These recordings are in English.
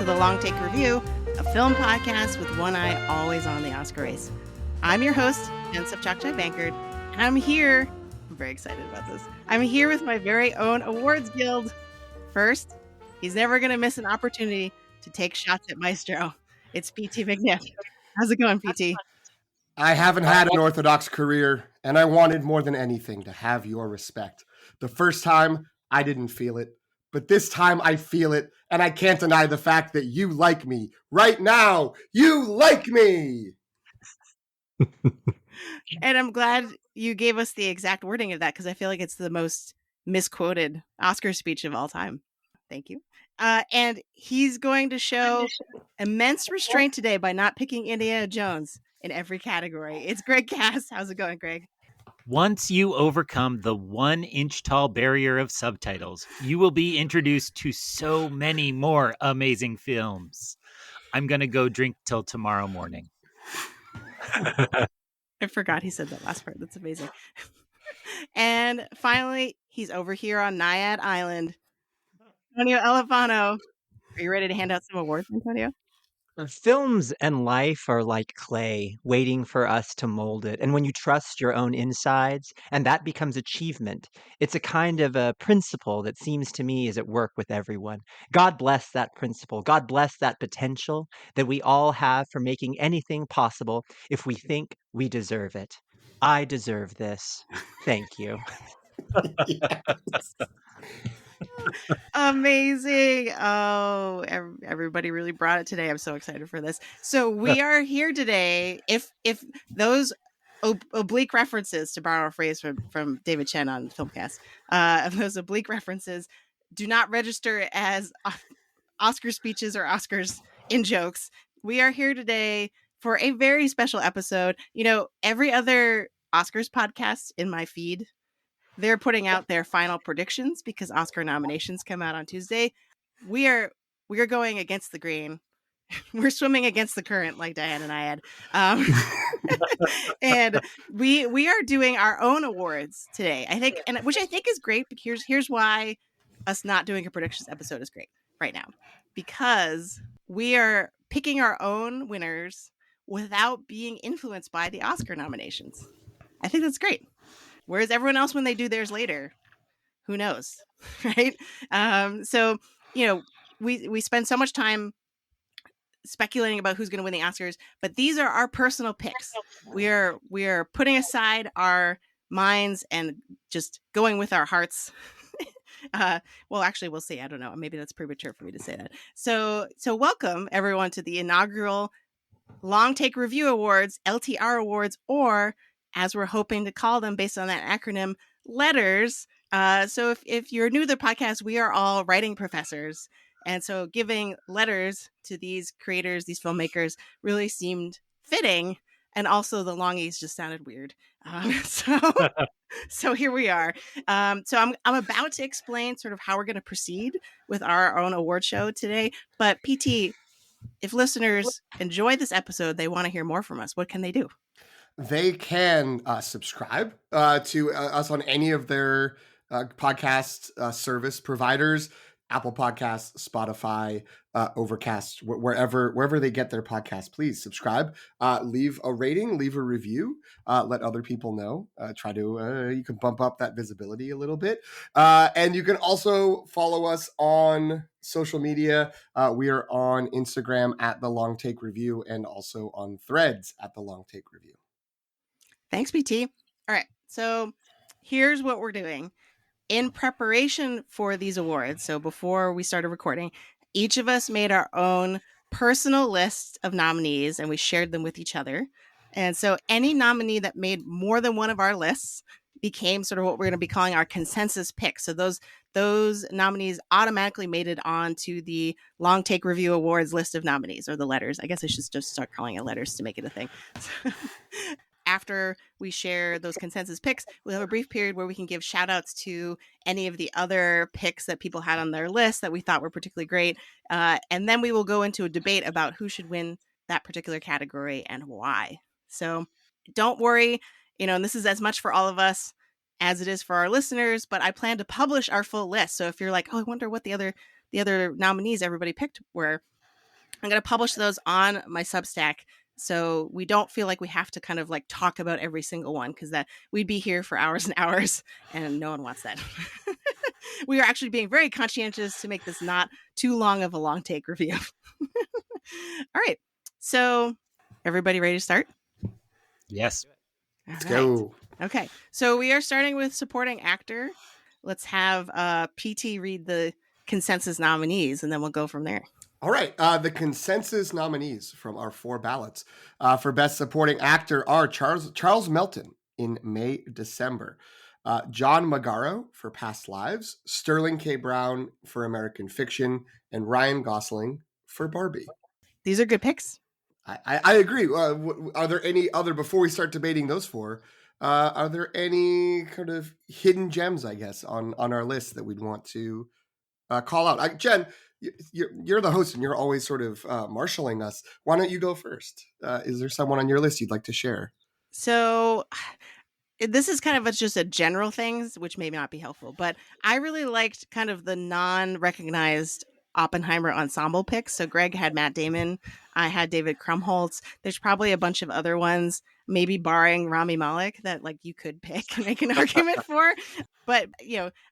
the Long Take Review, a film podcast with one eye always on the Oscar race. I'm your host, Jen Bankard, and I'm very excited about this. I'm here with my very own awards guild. First, he's never going to miss an opportunity to take shots at Maestro. It's PT McNiff. How's it going, PT? I haven't had an orthodox career, and I wanted more than anything to have your respect. The first time, I didn't feel it, but this time I feel it, and I can't deny the fact that you like me. Right now, you like me! And I'm glad you gave us the exact wording of that, because I feel like it's the most misquoted Oscar speech of all time. Thank you. And he's going to show immense restraint today by not picking Indiana Jones in every category. It's Greg Cass. How's it going, Greg? Once you overcome the 1-inch tall barrier of subtitles, you will be introduced to so many more amazing films. I'm going to go drink till tomorrow morning. I forgot he said that last part. That's amazing. And finally, he's over here on Naiad Island. Antonio Elefano. Are you ready to hand out some awards, Antonio? Films and life are like clay, waiting for us to mold it. And when you trust your own insides, and that becomes achievement, it's a kind of a principle that seems to me is at work with everyone. God bless that principle. God bless that potential that we all have for making anything possible if we think we deserve it. I deserve this. Thank you. Yes. Amazing. Oh, everybody really brought it today. I'm so excited for this. So we are here today. If those oblique references, to borrow a phrase from David Chen on Filmcast, those oblique references do not register as Oscar speeches or Oscars in jokes, we are here today for a very special episode. You know, every other Oscars podcast in my feed, they're putting out their final predictions because Oscar nominations come out on Tuesday. We are going against the grain. We're swimming against the current, like Diane and I had. And we are doing our own awards today, I think, and which I think is great. But here's why us not doing a predictions episode is great right now, because we are picking our own winners without being influenced by the Oscar nominations. I think that's great. Whereas everyone else, when they do theirs later, who knows, right? So, you know, we spend so much time speculating about who's going to win the Oscars, but these are our personal picks. We are putting aside our minds and just going with our hearts. Well, actually, we'll see. I don't know. Maybe that's premature for me to say that. So welcome everyone to the inaugural Long Take Review Awards, LTR Awards, or as we're hoping to call them based on that acronym, letters. So if you're new to the podcast, we are all writing professors. And so giving letters to these creators, these filmmakers, really seemed fitting. And also the longies just sounded weird. So here we are. So I'm about to explain sort of how we're going to proceed with our own award show today. But PT, if listeners enjoy this episode, they want to hear more from us, what can they do? They can subscribe to us on any of their podcast service providers, Apple Podcasts, Spotify, Overcast, wherever they get their podcasts. Please subscribe, leave a rating, leave a review, let other people know. You can bump up that visibility a little bit. And you can also follow us on social media. We are on Instagram at The Long Take Review and also on Threads at The Long Take Review. Thanks, PT. All right. So here's what we're doing. In preparation for these awards, so before we started recording, each of us made our own personal list of nominees and we shared them with each other. And so any nominee that made more than one of our lists became sort of what we're going to be calling our consensus pick. So those nominees automatically made it onto the Long Take Review Awards list of nominees, or the letters. I guess I should just start calling it letters to make it a thing. After we share those consensus picks, we'll have a brief period where we can give shout outs to any of the other picks that people had on their list that we thought were particularly great. And then we will go into a debate about who should win that particular category and why. So don't worry, and this is as much for all of us as it is for our listeners, but I plan to publish our full list. So if you're like, oh, I wonder what the other nominees everybody picked were, I'm going to publish those on my Substack, so we don't feel like we have to kind of like talk about every single one, because that we'd be here for hours and hours, and no one wants that. We are actually being very conscientious to make this not too long of a long take review. All right, so everybody ready to start? Yes. Let's go. Okay, so we are starting with supporting actor. Let's have PT read the consensus nominees, and then we'll go from there. All right. The consensus nominees from our 4 ballots for Best Supporting Actor are Charles Melton in May, December, John Magaro for Past Lives, Sterling K. Brown for American Fiction, and Ryan Gosling for Barbie. These are good picks. I agree. Are there any other, before we start debating those 4, are there any kind of hidden gems, I guess, on our list that we'd want to call out? Jen, you're the host and you're always sort of marshaling us. Why don't you go first? Is there someone on your list you'd like to share? So this is kind of just a general thing, which may not be helpful, but I really liked kind of the non-recognized Oppenheimer ensemble picks. So Greg had Matt Damon. I had David Krumholtz. There's probably a bunch of other ones, maybe barring Rami Malek, that like you could pick and make an argument for. But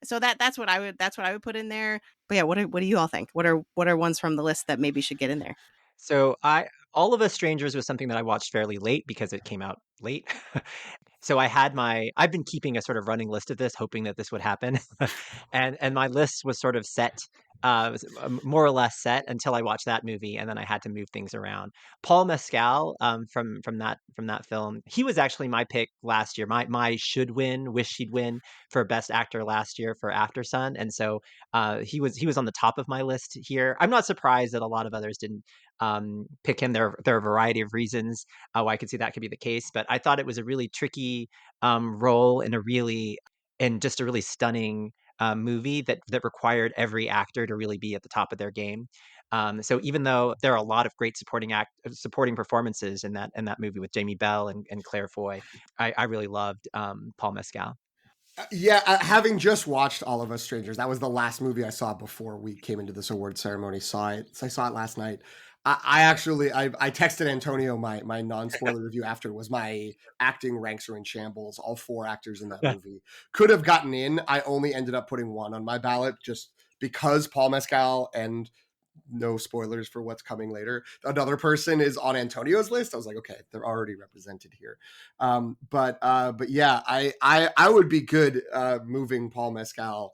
so that's what I would put in there. But yeah, what do you all think? What are ones from the list that maybe should get in there? So All of Us Strangers was something that I watched fairly late because it came out late. So I've been keeping a sort of running list of this, hoping that this would happen. And my list was sort of set, more or less set until I watched that movie, and then I had to move things around. Paul Mescal, from that film, he was actually my pick last year. My wish he'd win for Best Actor last year for After Sun, and so he was on the top of my list here. I'm not surprised that a lot of others didn't pick him. There are a variety of reasons why I could see that could be the case, but I thought it was a really tricky role in just a really stunning movie that required every actor to really be at the top of their game. So even though there are a lot of great supporting performances in that movie with Jamie Bell and Claire Foy, I really loved Paul Mescal. Yeah, having just watched All of Us Strangers, that was the last movie I saw before we came into this award ceremony. I saw it last night. I actually texted Antonio my non-spoiler review after. Was my acting ranks are in shambles. All 4 actors in that movie could have gotten in. I only ended up putting 1 on my ballot just because Paul Mescal, and no spoilers for what's coming later, another person is on Antonio's list. I was like, okay, they're already represented here. But yeah, I would be good moving Paul Mescal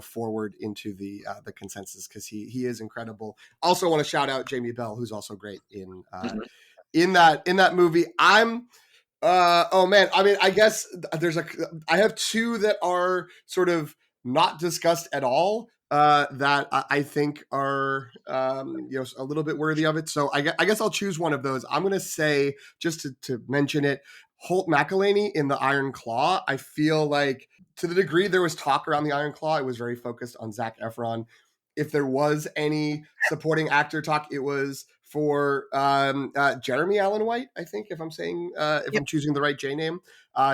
forward into the consensus, because he is incredible. Also want to shout out Jamie Bell, who's also great in that movie. Oh man, I mean, I guess I have 2 that are sort of not discussed at all, that I think are a little bit worthy of it. So I guess I'll choose one of those. I'm going to say, just to mention it, Holt McElhaney in The Iron Claw. I feel like, to the degree there was talk around The Iron Claw, it was very focused on Zac Efron. If there was any supporting actor talk, it was for Jeremy Allen White, I think, if I'm choosing the right J name,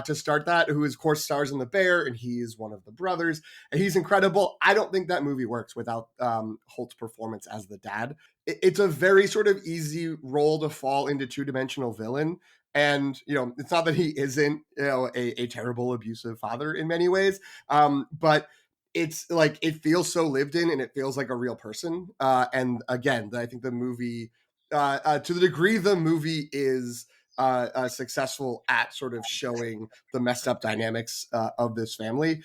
to start that, who, of course, stars in The Bear, and he is one of the brothers, and he's incredible. I don't think that movie works without Holt's performance as the dad. It's a very sort of easy role to fall into two-dimensional villain. And, it's not that he isn't, a terrible, abusive father in many ways, but it's like, it feels so lived in, and it feels like a real person. And again, I think the movie, to the degree the movie is successful at sort of showing the messed up dynamics of this family,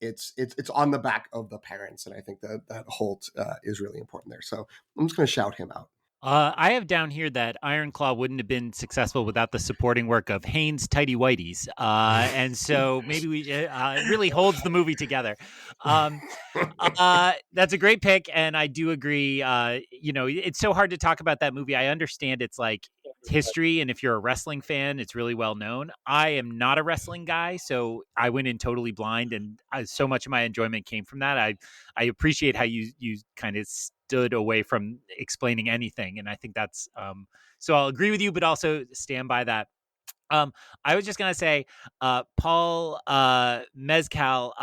it's on the back of the parents, and I think that Holt is really important there. So I'm just going to shout him out. I have down here that Iron Claw wouldn't have been successful without the supporting work of Haynes Tidy Whities. And so maybe it really holds the movie together. That's a great pick. And I do agree. It's so hard to talk about that movie. I understand it's like history, and if you're a wrestling fan, it's really well known. I am not a wrestling guy, so I went in totally blind, and so much of my enjoyment came from that. I appreciate how you kind of stood away from explaining anything, and I think that's so I'll agree with you, but also stand by that. I was just gonna say, Paul Mezcal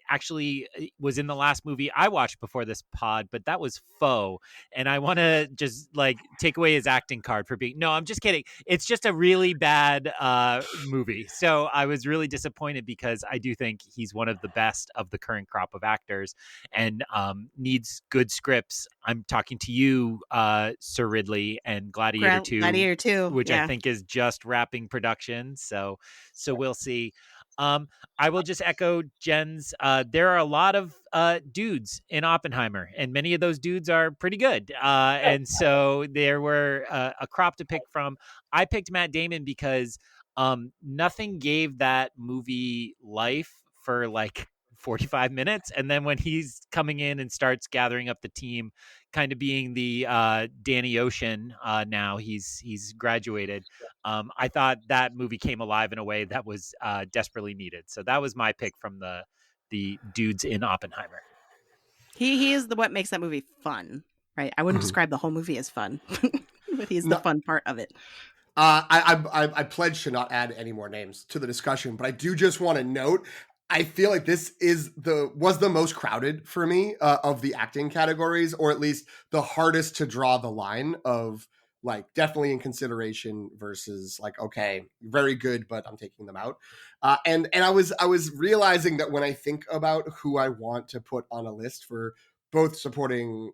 actually was in the last movie I watched before this pod, but that was Foe, and I want to just like take away his acting card for being. No, I'm just kidding. It's just a really bad movie. So I was really disappointed because I do think he's one of the best of the current crop of actors, and needs good scripts. I'm talking to you, Sir Ridley, and Gladiator 2, Gladiator 2, which I yeah. think is just wrapping production. So we'll see. I will just echo Jen's. There are a lot of dudes in Oppenheimer, and many of those dudes are pretty good. And so there were a crop to pick from. I picked Matt Damon because nothing gave that movie life for like 45 minutes. And then when he's coming in and starts gathering up the team, kind of being the Danny Ocean, now he's graduated. I thought that movie came alive in a way that was desperately needed. So that was my pick from the dudes in Oppenheimer. He is what makes that movie fun, right? I wouldn't describe the whole movie as fun, but he's the fun part of it. I pledge to not add any more names to the discussion, but I do just want to note, I feel like this was the most crowded for me of the acting categories, or at least the hardest to draw the line of like definitely in consideration versus like, okay, very good, but I'm taking them out. And I was realizing that when I think about who I want to put on a list for both supporting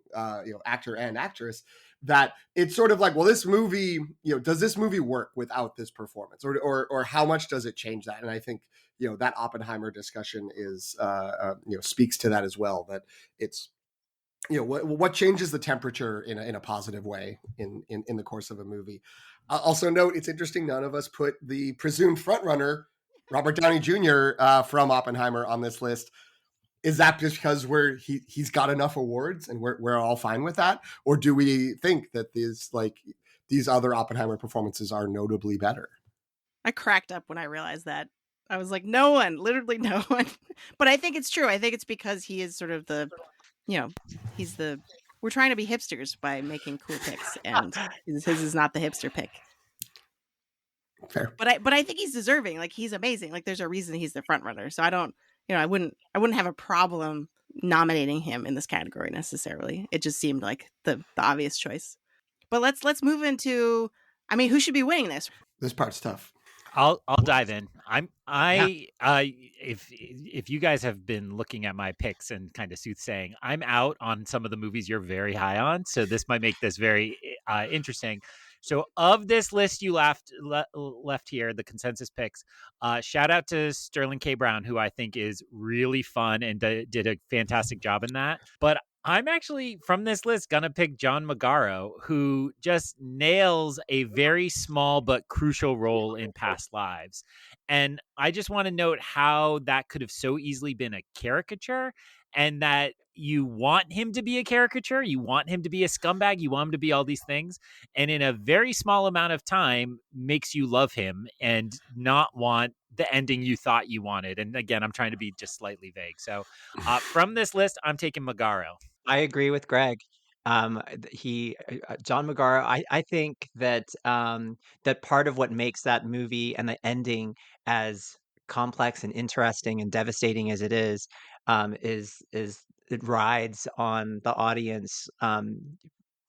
actor and actress, that it's sort of like, well, this movie, does this movie work without this performance, or how much does it change that? And I think that Oppenheimer discussion is speaks to that as well, that it's what changes the temperature in a positive way in the course of a movie. Also note, it's interesting, none of us put the presumed frontrunner Robert Downey Jr. From Oppenheimer on this list. Is that just because he's got enough awards and we're all fine with that? Or do we think that these other Oppenheimer performances are notably better? I cracked up when I realized that. I was like, no one, literally no one. But I think it's true. I think it's because he is sort of we're trying to be hipsters by making cool picks, and his is not the hipster pick. Fair. But I think he's deserving. Like, he's amazing. Like, there's a reason he's the front runner. So I don't, I wouldn't have a problem nominating him in this category necessarily. It just seemed like the obvious choice. But let's move into, who should be winning this? This part's tough. I'll dive in. If you guys have been looking at my picks and kind of soothsaying, I'm out on some of the movies you're very high on. So this might make this very interesting. So of this list you left here, the consensus picks, shout out to Sterling K. Brown, who I think is really fun and did a fantastic job in that. But I'm actually, from this list, going to pick John Magaro, who just nails a very small but crucial role in Past Lives. And I just want to note how that could have so easily been a caricature, and that you want him to be a caricature, you want him to be a scumbag, you want him to be all these things, and in a very small amount of time makes you love him and not want the ending you thought you wanted. And again, I'm trying to be just slightly vague. So from this list, I'm taking Magaro. I agree with Greg. John Magaro. I think that that part of what makes that movie and the ending as complex and interesting and devastating as it is it rides on the audience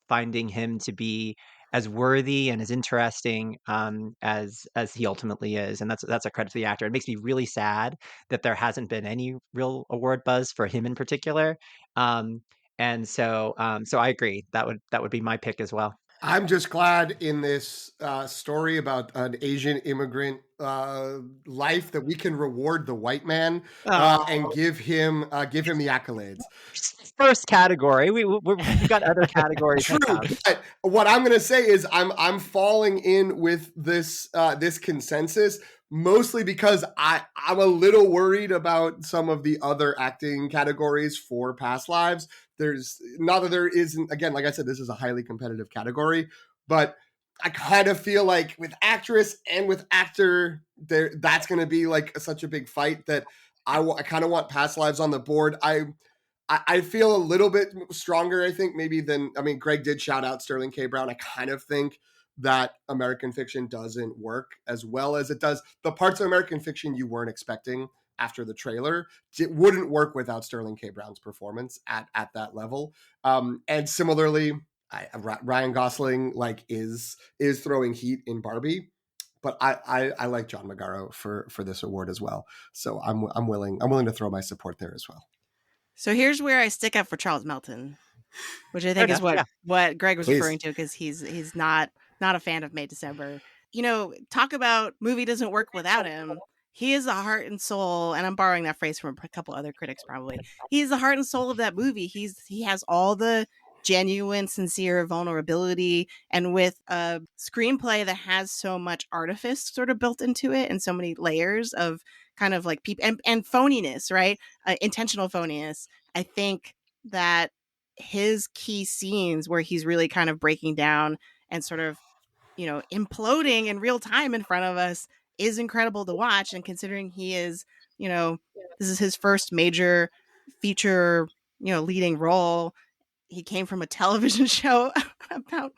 finding him to be as worthy and as interesting as he ultimately is, and that's a credit to the actor. It makes me really sad that there hasn't been any real award buzz for him in particular. And so I agree. That would be my pick as well. I'm just glad in this story about an Asian immigrant life that we can reward the white man and give him the accolades. First category. We've got other categories. True. But what I'm going to say is I'm falling in with this this consensus mostly because I'm a little worried about some of the other acting categories for Past Lives. There's not that there isn't, again, like I said, this is a highly competitive category, but I kind of feel like with actress and with actor, that's going to be like such a big fight that I kind of want Past Lives on the board. I feel a little bit stronger, I think, maybe than, Greg did shout out Sterling K. Brown. I kind of think that American Fiction doesn't work as well as it does. The parts of American Fiction you weren't expecting after the trailer, it wouldn't work without Sterling K. Brown's performance at that level. And similarly, Ryan Gosling is throwing heat in Barbie, but I like John Magaro for this award as well. So I'm willing to throw my support there as well. So here's where I stick up for Charles Melton, which I think is what Greg was referring to, because he's not a fan of May December. Talk about movie doesn't work without him. He is the heart and soul, and I'm borrowing that phrase from a couple other critics probably. He's the heart and soul of that movie. He has all the genuine, sincere vulnerability, and with a screenplay that has so much artifice sort of built into it and so many layers of kind of like people and phoniness, right? Intentional phoniness. I think that his key scenes where he's really kind of breaking down and sort of, imploding in real time in front of us is incredible to watch. And considering he is, this is his first major feature, leading role. He came from a television show about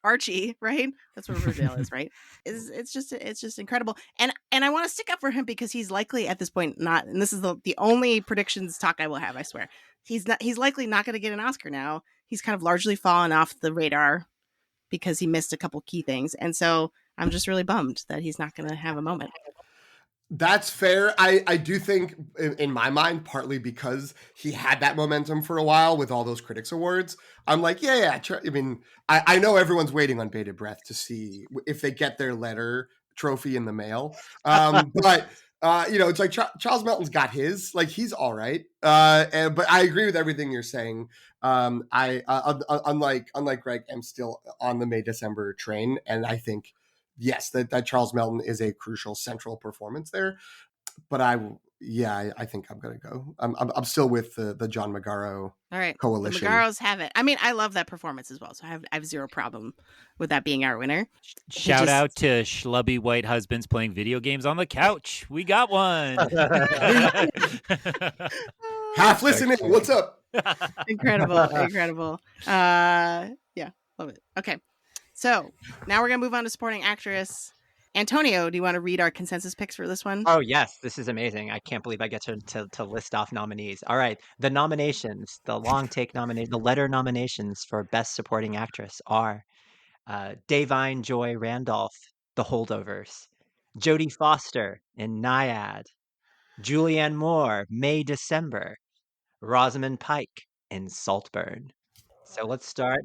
Archie, right? That's what Riverdale is, right? It's just incredible. And I want to stick up for him because he's likely at this point not, and this is the only predictions talk I will have, I swear. He's likely not going to get an Oscar now. He's kind of largely fallen off the radar because he missed a couple key things. And so I'm just really bummed that he's not going to have a moment. That's fair. I do think, in my mind, partly because he had that momentum for a while with all those critics awards. I'm like, yeah. I mean, I know everyone's waiting on bated breath to see if they get their letter trophy in the mail. But it's like Charles Melton's got his, he's all right. But I agree with everything you're saying. Unlike Greg, I'm still on the May December train, and I think, yes, that Charles Melton is a crucial central performance there. But I think I'm gonna go. I'm still with the John Magaro coalition. The Magaros have it. I mean, I love that performance as well, so I have zero problem with that being our winner. Shout out to schlubby white husbands playing video games on the couch. We got one. Half listening. What's up? Incredible. Yeah, love it. Okay. So now we're going to move on to supporting actress. Antonio, do you want to read our consensus picks for this one? Oh, yes. This is amazing. I can't believe I get to list off nominees. All right. The nominations, the long take nomination, the letter nominations for Best Supporting Actress are Davine Joy Randolph, The Holdovers, Jodie Foster in Naiad, Julianne Moore, May December, Rosamund Pike in Saltburn. So let's start.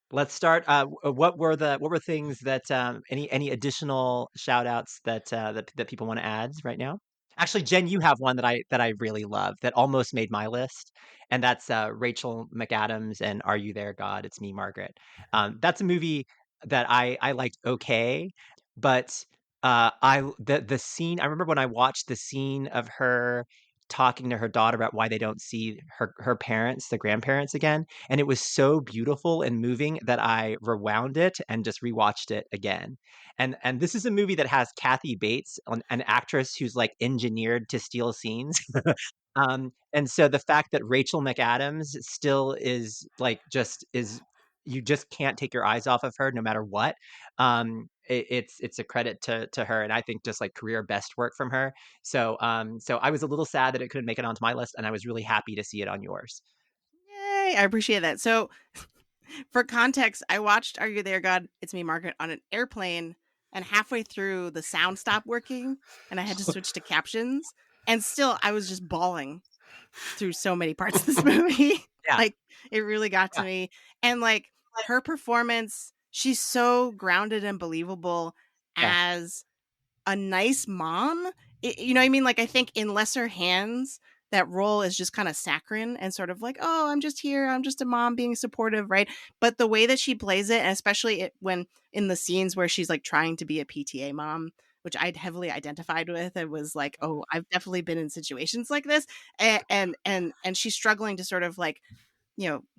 What were things that any additional shout outs that people want to add right now? Actually, Jen, you have one that I really love that almost made my list, and that's Rachel McAdams and Are You There, God? It's Me, Margaret. That's a movie that I liked okay, but the scene, I remember when I watched the scene of her talking to her daughter about why they don't see her parents, the grandparents again, and it was so beautiful and moving that I rewound it and just rewatched it again. And this is a movie that has Kathy Bates, an actress who's engineered to steal scenes. And so the fact that Rachel McAdams still is you just can't take your eyes off of her no matter what. It's a credit to her, and I think just career best work from her. So I was a little sad that it couldn't make it onto my list, and I was really happy to see it on yours. Yay, I appreciate that. So for context, I watched Are You There, God? It's Me, Margaret on an airplane, and halfway through the sound stopped working and I had to switch to captions, and still I was just bawling through so many parts of this movie. Yeah. It really got to me. And her performance, she's so grounded and believable as a nice mom. You know what I mean? I think in lesser hands, that role is just kind of saccharine and sort of oh, I'm just here. I'm just a mom being supportive, right? But the way that she plays it, and especially when in the scenes where she's trying to be a PTA mom, which I'd heavily identified with, it was oh, I've definitely been in situations like this, and she's struggling to sort of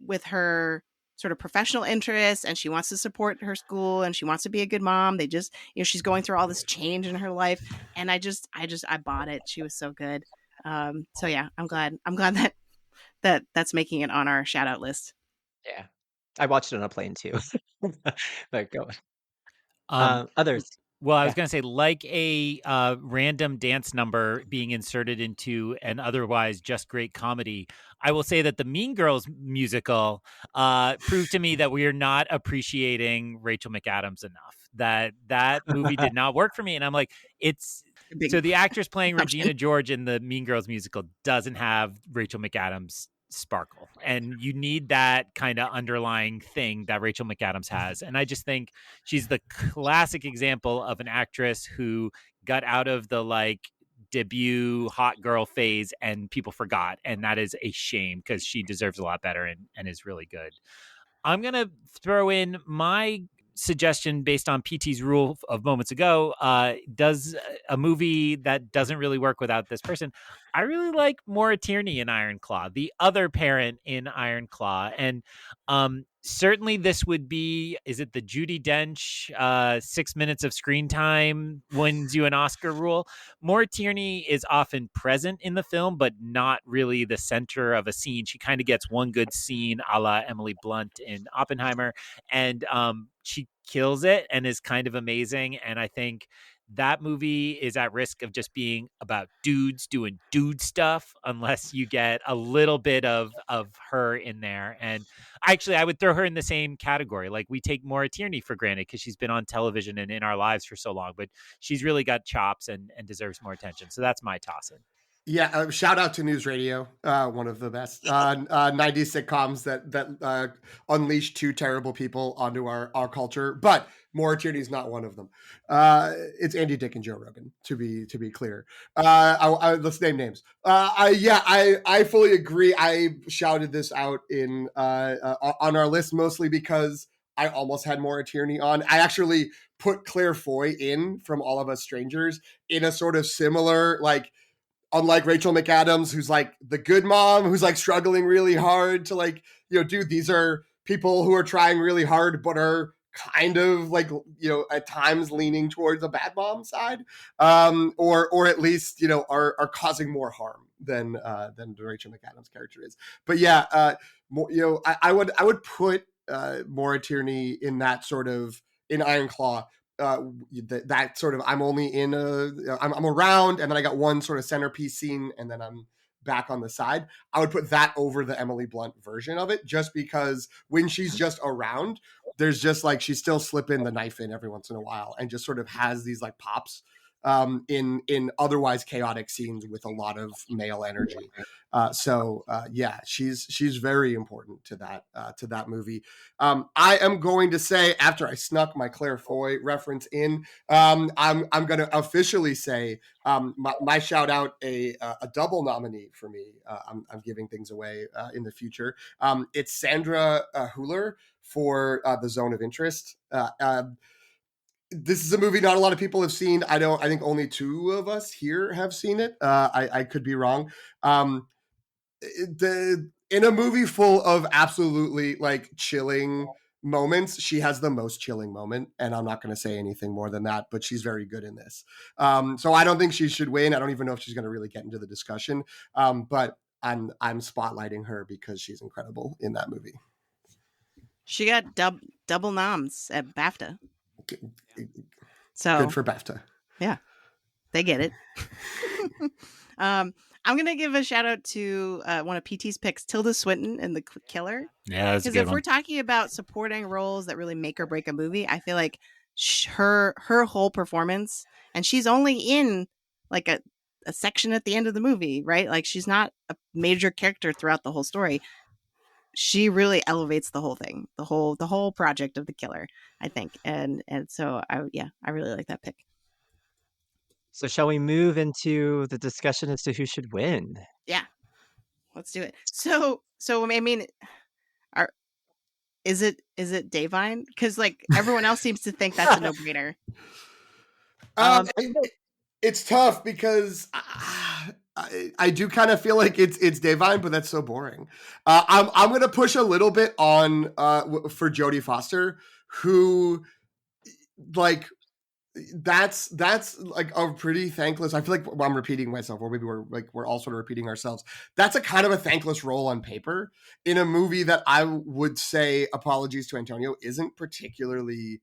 with her sort of professional interests, and she wants to support her school and she wants to be a good mom. They just, she's going through all this change in her life, and I bought it. She was so good. So yeah, I'm glad that's making it on our shout out list. Yeah. I watched it on a plane too. But go. Um, Others. well, I was Yeah. going to say, like a random dance number being inserted into an otherwise just great comedy, I will say that the Mean Girls musical proved to me that we are not appreciating Rachel McAdams enough. That movie did not work for me, and I'm like, it's so the actress playing Regina George in the Mean Girls musical doesn't have Rachel McAdams sparkle, and you need that kind of underlying thing that Rachel McAdams has. And I just think she's the classic example of an actress who got out of the like debut hot girl phase and people forgot, and that is a shame because she deserves a lot better and is really good. I'm going to throw in my suggestion based on PT's rule of moments ago. Does a movie that doesn't really work without this person? I really like Maura Tierney in Iron Claw, the other parent in Iron Claw. And certainly this would be, is it the Judi Dench 6 minutes of screen time wins you an Oscar rule? Maura Tierney is often present in the film, but not really the center of a scene. She kind of gets one good scene a la Emily Blunt in Oppenheimer, and she kills it and is kind of amazing. And I think that movie is at risk of just being about dudes doing dude stuff unless you get a little bit of her in there. And actually, I would throw her in the same category. Like, we take Maura Tierney for granted because she's been on television and in our lives for so long, but she's really got chops and deserves more attention. So that's my toss in. Yeah, shout out to News Radio, one of the best 90s sitcoms that unleashed two terrible people onto our culture. But Maura Tierney is not one of them. It's Andy Dick and Joe Rogan, to be clear. Let's name names. I fully agree. I shouted this out in on our list mostly because I almost had Maura Tierney on. I actually put Claire Foy in from All of Us Strangers in a sort of similar, like, unlike Rachel McAdams, who's like the good mom, who's like struggling really hard to, like, dude, these are people who are trying really hard, but are kind of like, at times leaning towards a bad mom side, or at least, are causing more harm than the Rachel McAdams character is. But yeah, I would put Maura Tierney in that sort of, in Iron Claw, that sort of, I'm only in I'm around, and then I got one sort of centerpiece scene, and then I'm back on the side. I would put that over the Emily Blunt version of it, just because when she's just around, there's just like, she's still slipping the knife in every once in a while, and just sort of has these like pops in otherwise chaotic scenes with a lot of male energy. Yeah, she's very important to that movie. I am going to say, after I snuck my Claire Foy reference in, I'm going to officially say my shout out a double nominee for me. I'm giving things away in the future. It's Sandra Hüller for The Zone of Interest. This is a movie not a lot of people have seen. I think only two of us here have seen it. I could be wrong. In a movie full of absolutely like chilling moments, she has the most chilling moment, and I'm not going to say anything more than that, but she's very good in this. So I don't think she should win. I don't even know if she's going to really get into the discussion. But I'm spotlighting her because she's incredible in that movie. She got double noms at BAFTA. So good for BAFTA. Yeah, they get it. I'm going to give a shout out to one of PT's picks, Tilda Swinton in The Killer. Yeah, that's a good Because if one. we're talking about supporting roles that really make or break a movie, I feel like her whole performance, and she's only in like a section at the end of the movie, right? Like, she's not a major character throughout the whole story. She really elevates the whole thing, the whole project of The Killer, I think. And so I really like that pick. So shall we move into the discussion as to who should win? Yeah, let's do it. So I mean, is it Davine? Because like everyone else seems to think that's a no-brainer. It's tough because I do kind of feel like it's Davine, but that's so boring. I'm gonna push a little bit on for Jodie Foster, who, like, that's like a pretty thankless. I feel like I'm repeating myself, or maybe we're all sort of repeating ourselves. That's a kind of a thankless role on paper in a movie that I would say, apologies to Antonio, isn't particularly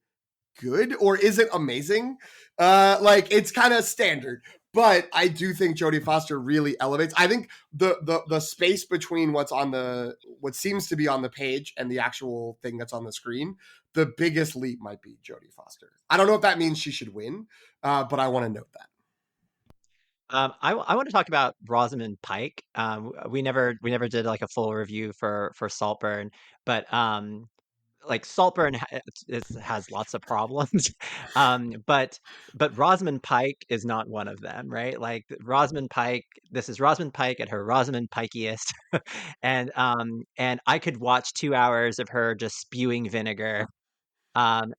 good or isn't amazing. Like it's kind of standard. But I do think Jodie Foster really elevates. I think the space between what seems to be on the page and the actual thing that's on the screen, the biggest leap might be Jodie Foster. I don't know if that means she should win, but I want to note that. I want to talk about Rosamund Pike. We never did like a full review for Saltburn, but like Saltburn has lots of problems, but Rosamund Pike is not one of them, right? Like Rosamund Pike, this is Rosamund Pike at her Rosamund Pikeiest, and I could watch 2 hours of her just spewing vinegar. I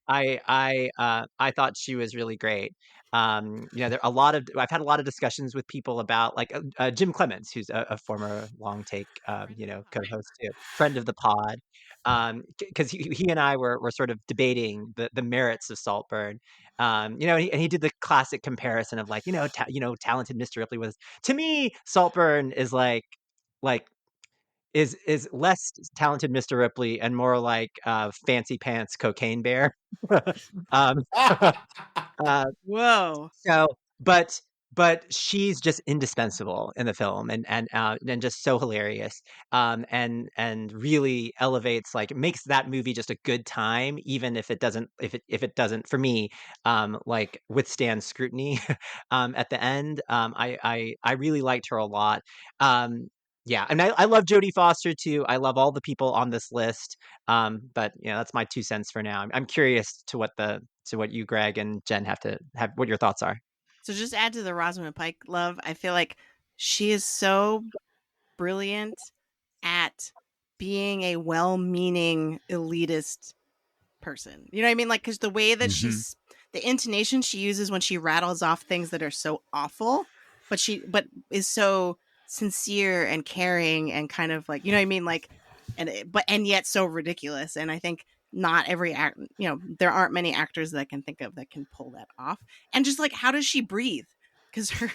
thought she was really great. I've had a lot of discussions with people about like Jim Clements, who's a former Long Take, co-host too, friend of the pod. Because he and I were sort of debating the merits of Saltburn. And he did the classic comparison of like, talented Mr. Ripley was, to me, Saltburn is like is less talented Mr. Ripley and more like fancy pants cocaine bear. um, uh, Whoa. so, but she's just indispensable in the film, and just so hilarious, and really elevates, like makes that movie just a good time, even if it doesn't for me, like withstand scrutiny, at the end. I really liked her a lot. Yeah, and I love Jodie Foster too. I love all the people on this list. But that's my 2 cents for now. I'm curious to what you, Greg, and Jen have what your thoughts are. So just add to the Rosamund Pike love. I feel like she is so brilliant at being a well-meaning elitist person. You know what I mean? Like, because the way that the intonation she uses when she rattles off things that are so awful, but is so sincere and caring and kind of like, you know what I mean? Like, and yet so ridiculous. And I think not every act, there aren't many actors that I can think of that can pull that off. And just like, how does she breathe? Because her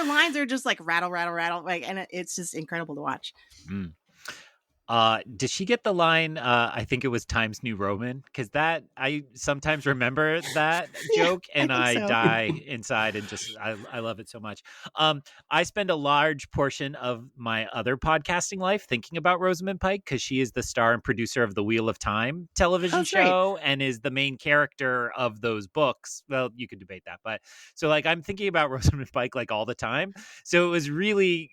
lines are just like rattle, rattle, rattle, like, and it's just incredible to watch. Mm. Did she get the line, I think it was Times New Roman? Because that, I sometimes remember that joke and I I think so. die inside and just, I love it so much. I spend a large portion of my other podcasting life thinking about Rosamund Pike because she is the star and producer of the Wheel of Time television That's right. show and is the main character of those books. Well, you could debate that, but so like I'm thinking about Rosamund Pike like all the time. So it was really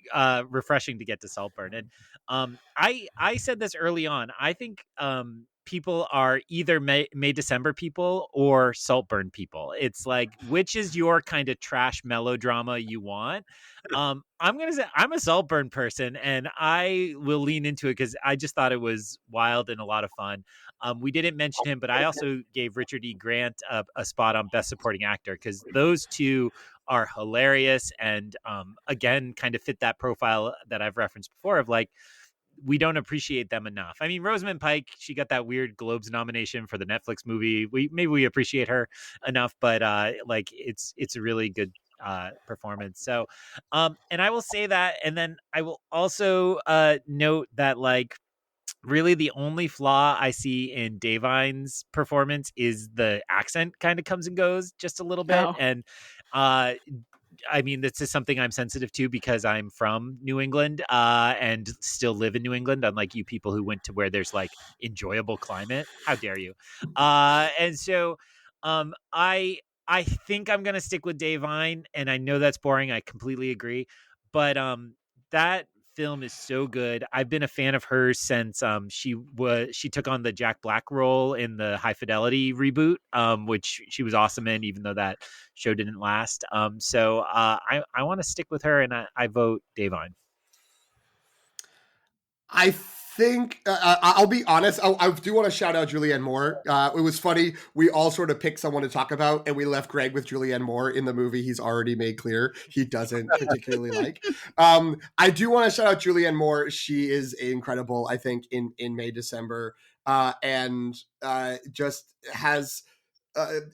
refreshing to get to Saltburn. And I said this early on. I think people are either May December people or Saltburn people. It's like, which is your kind of trash melodrama you want? I'm gonna say I'm a Saltburn person, and I will lean into it because I just thought it was wild and a lot of fun. We didn't mention him, but I also gave Richard E. Grant a spot on Best Supporting Actor because those two are hilarious and again kind of fit that profile that I've referenced before of like, we don't appreciate them enough. I mean, Rosamund Pike, she got that weird Globes nomination for the Netflix movie. We appreciate her enough, but like it's a really good performance. So and I will say that, and then I will also note that like really the only flaw I see in Davine's performance is the accent kind of comes and goes just a little bit. Oh. And I mean, this is something I'm sensitive to because I'm from New England and still live in New England, unlike you people who went to where there's like enjoyable climate. How dare you? And so I think I'm going to stick with Davine, and I know that's boring. I completely agree. But that film is so good. I've been a fan of hers since she took on the Jack Black role in the High Fidelity reboot, which she was awesome in, even though that show didn't last. So I want to stick with her, and I vote Davine. I think I'll be honest. I do want to shout out Julianne Moore. It was funny. We all sort of picked someone to talk about, and we left Greg with Julianne Moore in the movie. He's already made clear he doesn't particularly like. I do want to shout out Julianne Moore. She is incredible. I think in May December, and just has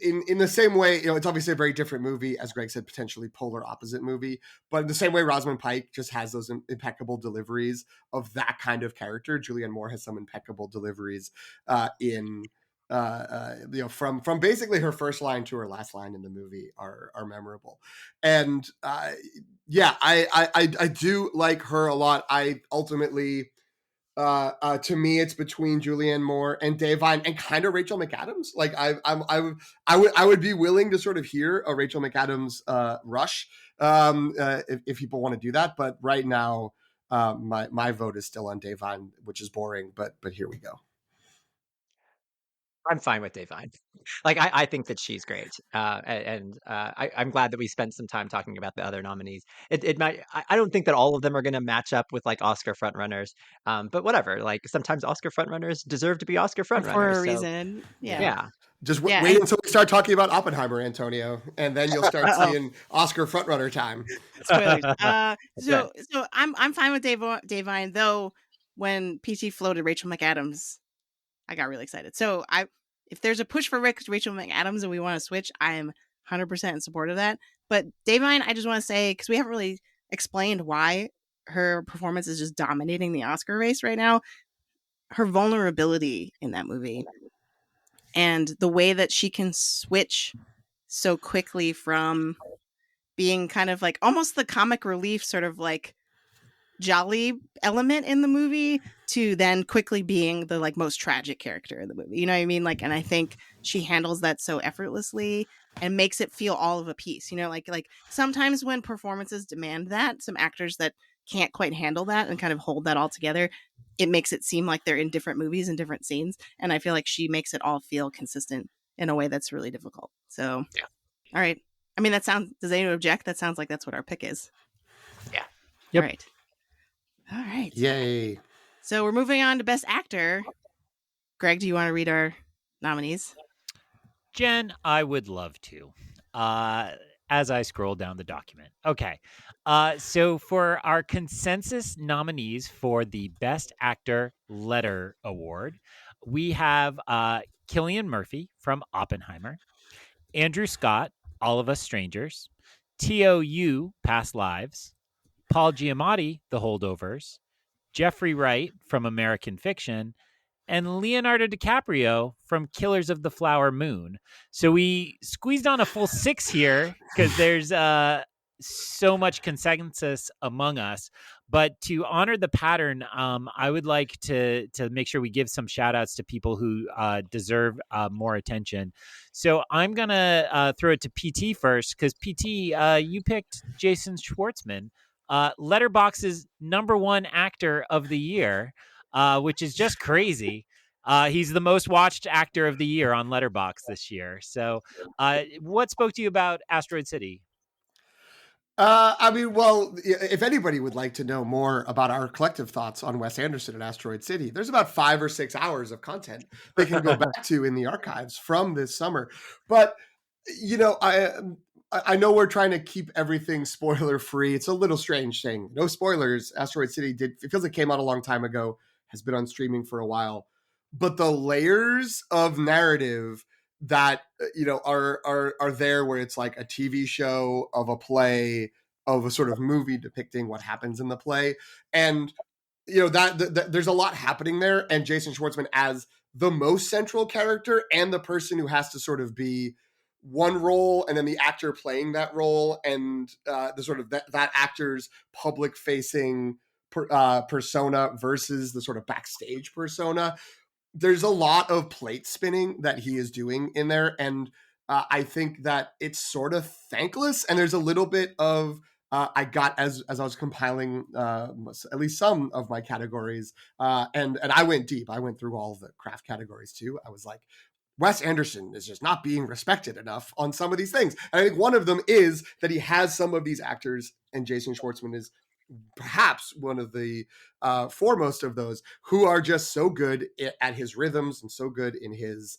in the same way, it's obviously a very different movie, as Greg said, potentially polar opposite movie. But in the same way, Rosamund Pike just has those impeccable deliveries of that kind of character. Julianne Moore has some impeccable deliveries from basically her first line to her last line in the movie are memorable. And I do like her a lot. I ultimately. To me, it's between Julianne Moore and Dave Vine and kind of Rachel McAdams. Like I would be willing to sort of hear a Rachel McAdams rush if people want to do that. But right now, my vote is still on Dave Vine, which is boring. But here we go. I'm fine with Davine. Like, I think that she's great. I'm glad that we spent some time talking about the other nominees. It might, I don't think that all of them are going to match up with like Oscar frontrunners. But whatever, like sometimes Oscar frontrunners deserve to be Oscar frontrunners. For a so, reason. Yeah. Just wait until we start talking about Oppenheimer, Antonio, and then you'll start seeing Oscar frontrunner time. Spoilers. So I'm fine with Dave Vine, though. When PT floated Rachel McAdams, I got really excited. So if there's a push for Rachel McAdams and we want to switch, I am 100% in support of that. But Dave Vine, I just want to say, because we haven't really explained why her performance is just dominating the Oscar race right now. Her vulnerability in that movie and the way that she can switch so quickly from being kind of like almost the comic relief sort of like jolly element in the movie to then quickly being the like most tragic character in the movie. You know what I mean? Like, and I think she handles that so effortlessly and makes it feel all of a piece. Like sometimes when performances demand that, some actors that can't quite handle that and kind of hold that all together, it makes it seem like they're in different movies and different scenes. And I feel like she makes it all feel consistent in a way that's really difficult. So, yeah. All right. I mean, does anyone object? That sounds like that's what our pick is. Yeah. Yep. All right. Yay. So we're moving on to Best Actor. Greg, do you want to read our nominees? Jen, I would love to. As I scroll down the document. Okay. So for our consensus nominees for the Best Actor Letter Award, we have Cillian Murphy from Oppenheimer, Andrew Scott, All of Us Strangers, T.O.U. Past Lives, Paul Giamatti, The Holdovers, Jeffrey Wright from American Fiction, and Leonardo DiCaprio from Killers of the Flower Moon. So we squeezed on a full 6 here because there's so much consensus among us. But to honor the pattern, I would like to make sure we give some shout outs to people who deserve more attention. So I'm going to throw it to PT first because PT, you picked Jason Schwartzman, Letterboxd's #1 actor of the year. Which is just crazy. He's the most watched actor of the year on Letterboxd this year. So what spoke to you about Asteroid City? I mean, well, if anybody would like to know more about our collective thoughts on Wes Anderson and Asteroid City, there's about 5 or 6 hours of content they can go back to in the archives from this summer. But, I know we're trying to keep everything spoiler free. It's a little strange saying no spoilers. Asteroid City it feels like it came out a long time ago, has been on streaming for a while. But the layers of narrative that are there, where it's like a TV show of a play of a sort of movie depicting what happens in the play, and that there's a lot happening there, and Jason Schwartzman as the most central character and the person who has to sort of be one role and then the actor playing that role, and the sort of that actor's public facing persona versus the sort of backstage persona. There's a lot of plate spinning that he is doing in there. And I think that it's sort of thankless. And there's a little bit of, I got as I was compiling at least some of my categories. And I went deep. I went through all the craft categories too. I was like, Wes Anderson is just not being respected enough on some of these things. And I think one of them is that he has some of these actors, and Jason Schwartzman is perhaps one of the foremost of those, who are just so good at his rhythms and so good in his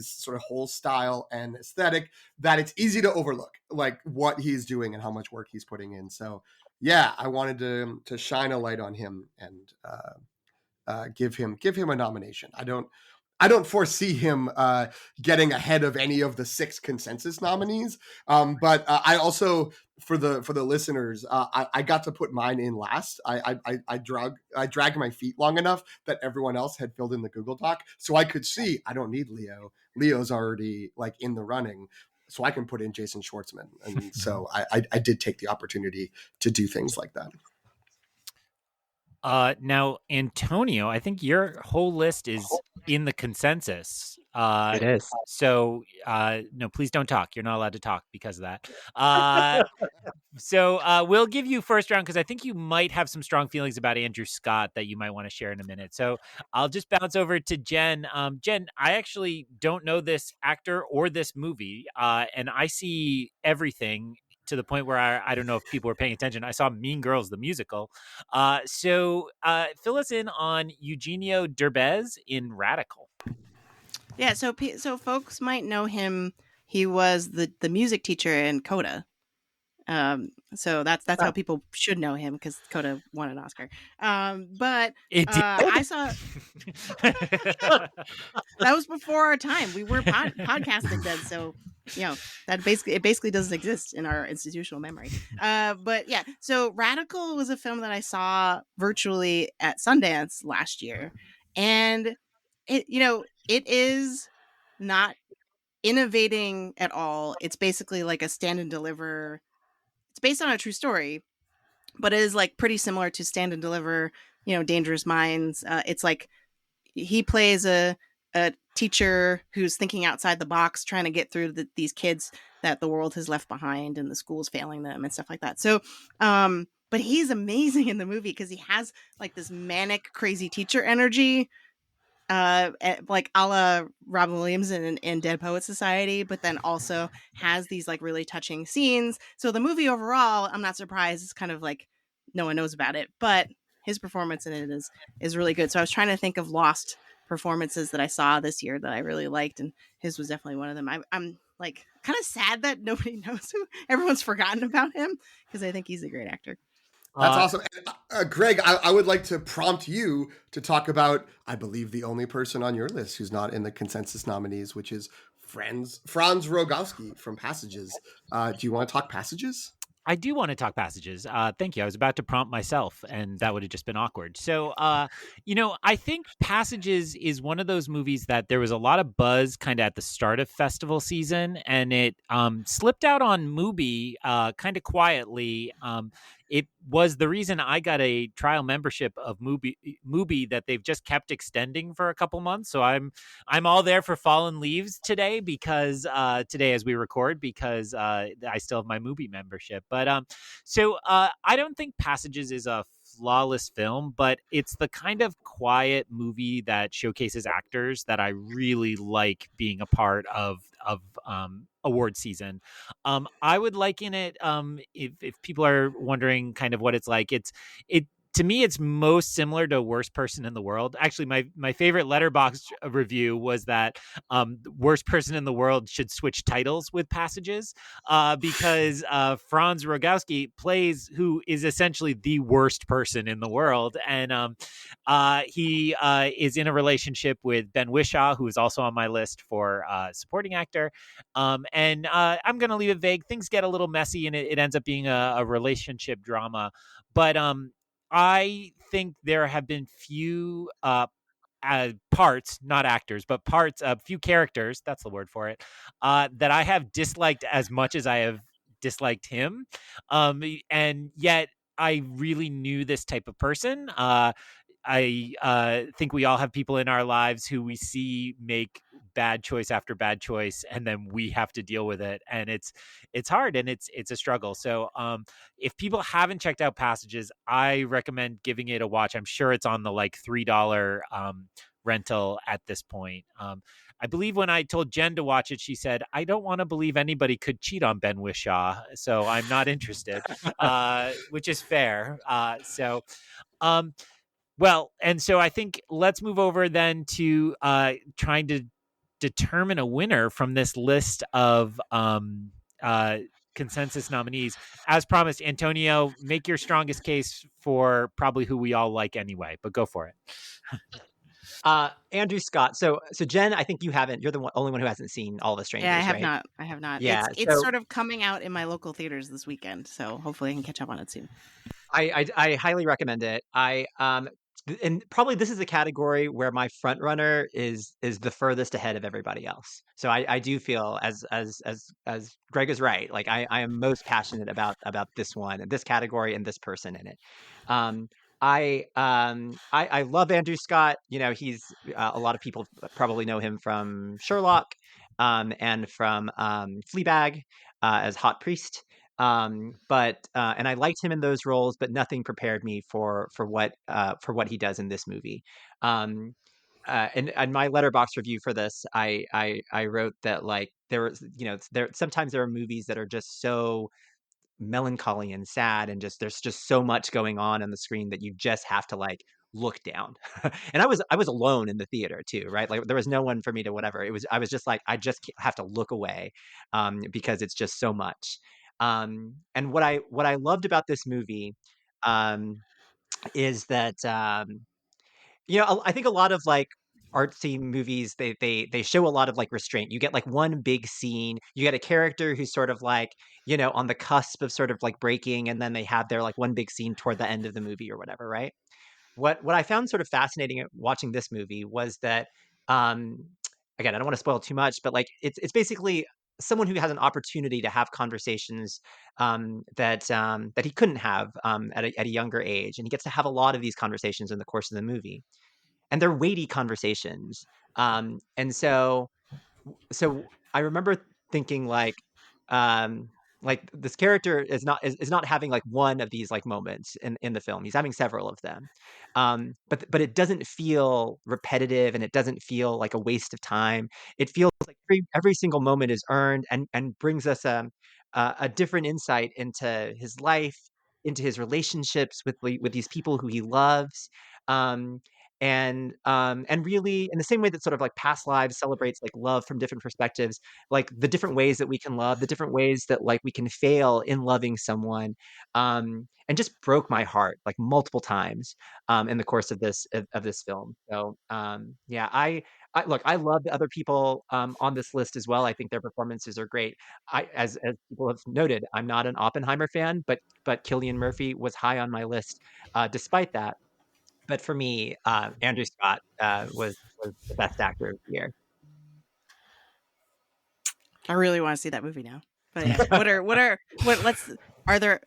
sort of whole style and aesthetic that it's easy to overlook like what he's doing and how much work he's putting in. So yeah, I wanted to shine a light on him and give him a nomination. I don't foresee him getting ahead of any of the 6 consensus nominees. But I also, for the listeners, I got to put mine in last. I dragged my feet long enough that everyone else had filled in the Google Doc, so I could see I don't need Leo. Leo's already like in the running, so I can put in Jason Schwartzman. And so I did take the opportunity to do things like that. Now, Antonio, I think your whole list is in the consensus. It is. So, no, please don't talk. You're not allowed to talk because of that. So we'll give you first round because I think you might have some strong feelings about Andrew Scott that you might want to share in a minute. So I'll just bounce over to Jen. Jen, I actually don't know this actor or this movie, and I see everything to the point where I don't know if people were paying attention. I saw Mean Girls, the musical. So fill us in on Eugenio Derbez in Radical. Yeah, so folks might know him. He was the music teacher in Coda. So that's how people should know him because Coda won an Oscar. But It did. I saw that was before our time. We were podcasting then, so that basically doesn't exist in our institutional memory. But yeah, so Radical was a film that I saw virtually at Sundance last year, and it is not innovating at all. It's basically like a stand and deliver. It's based on a true story, but it is like pretty similar to Stand and Deliver, Dangerous Minds. It's like he plays a teacher who's thinking outside the box, trying to get through these kids that the world has left behind and the school's failing them and stuff like that. So, but he's amazing in the movie because he has like this manic, crazy teacher energy, like a la Robin Williams in Dead Poets Society, but then also has these like really touching scenes. So the movie overall, I'm not surprised, it's kind of like no one knows about it, but his performance in it is really good. So I was trying to think of lost performances that I saw this year that I really liked, and his was definitely one of them. I'm like kind of sad that nobody knows who everyone's forgotten about him because I think he's a great actor. That's awesome. And, Greg, I would like to prompt you to talk about, I believe, the only person on your list who's not in the consensus nominees, which is Franz Rogowski from Passages. Do you want to talk Passages? I do want to talk Passages. Thank you. I was about to prompt myself, and that would have just been awkward. So, I think Passages is one of those movies that there was a lot of buzz kind of at the start of festival season, and it slipped out on Mubi kind of quietly. It was the reason I got a trial membership of Mubi that they've just kept extending for a couple months. So I'm all there for Fallen Leaves today because today as we record because I still have my Mubi membership. But I don't think Passages is a flawless film, but it's the kind of quiet movie that showcases actors that I really like being a part of award season. I would liken it, if people are wondering kind of what it's like, to me, it's most similar to Worst Person in the World. Actually, my favorite Letterboxd review was that Worst Person in the World should switch titles with Passages because Franz Rogowski plays who is essentially the worst person in the world. And he is in a relationship with Ben Whishaw, who is also on my list for supporting actor. And I'm going to leave it vague. Things get a little messy and it ends up being a relationship drama. But I think there have been few parts, not actors, but parts of few characters, that's the word for it, that I have disliked as much as I have disliked him. And yet I really knew this type of person. I think we all have people in our lives who we see make bad choice after bad choice, and then we have to deal with it, and it's hard and it's a struggle. So if people haven't checked out Passages, I recommend giving it a watch. I'm sure it's on the like $3 rental at this point. I believe when I told Jen to watch it, she said, I don't want to believe anybody could cheat on Ben Whishaw, so I'm not interested, which is fair. Well, and so I think let's move over then to trying to determine a winner from this list of consensus nominees. As promised, Antonio, make your strongest case for probably who we all like anyway, but go for it. Andrew Scott. So Jen, I think you haven't. You're the only one who hasn't seen All the Strangers, Yeah, I have right? not. I have not. Yeah. It's sort of coming out in my local theaters this weekend, so hopefully I can catch up on it soon. I highly recommend it. And probably this is a category where my front runner is the furthest ahead of everybody else. So I do feel as Greg is right. Like I am most passionate about this one and this category and this person in it. Um, I love Andrew Scott. You know, he's a lot of people probably know him from Sherlock, and from Fleabag, as Hot Priest. But and I liked him in those roles, but nothing prepared me for what he does in this movie. Um, and my letterbox review for this, I wrote that, like, there was, you know, there sometimes there are movies that are just so melancholy and sad, and just there's just so much going on the screen that you just have to, like, look down. And I was alone in the theater too, right? Like, there was no one for me to whatever. I was just like, I just have to look away, because it's just so much. And what I loved about this movie, um, is that, you know, I think a lot of, like, artsy movies, they show a lot of, like, restraint. You get, like, one big scene, you get a character who's sort of, like, you know, on the cusp of sort of, like, breaking, and then they have their, like, one big scene toward the end of the movie or whatever, right? What I found sort of fascinating at watching this movie was that, um, again, I don't want to spoil too much, but, like, it's basically someone who has an opportunity to have conversations, that he couldn't have, at a younger age, and he gets to have a lot of these conversations in the course of the movie, and they're weighty conversations. And so I remember thinking, like, this character is not having, like, one of these, like, moments in the film. He's having several of them. But it doesn't feel repetitive, and it doesn't feel like a waste of time. It feels like every single moment is earned, and brings us a different insight into his life, into his relationships with these people who he loves. Um, and really, in the same way that sort of, like, Past Lives celebrates, like, love from different perspectives, like, the different ways that we can love, the different ways that, like, we can fail in loving someone, and just broke my heart, like, multiple times, in the course of this film. So, yeah, I look, I love the other people, on this list as well. I think their performances are great. As people have noted, I'm not an Oppenheimer fan, but Cillian Murphy was high on my list, despite that. But for me, Andrew Scott, was the best actor of the year. I really want to see that movie now. But yeah, let's are there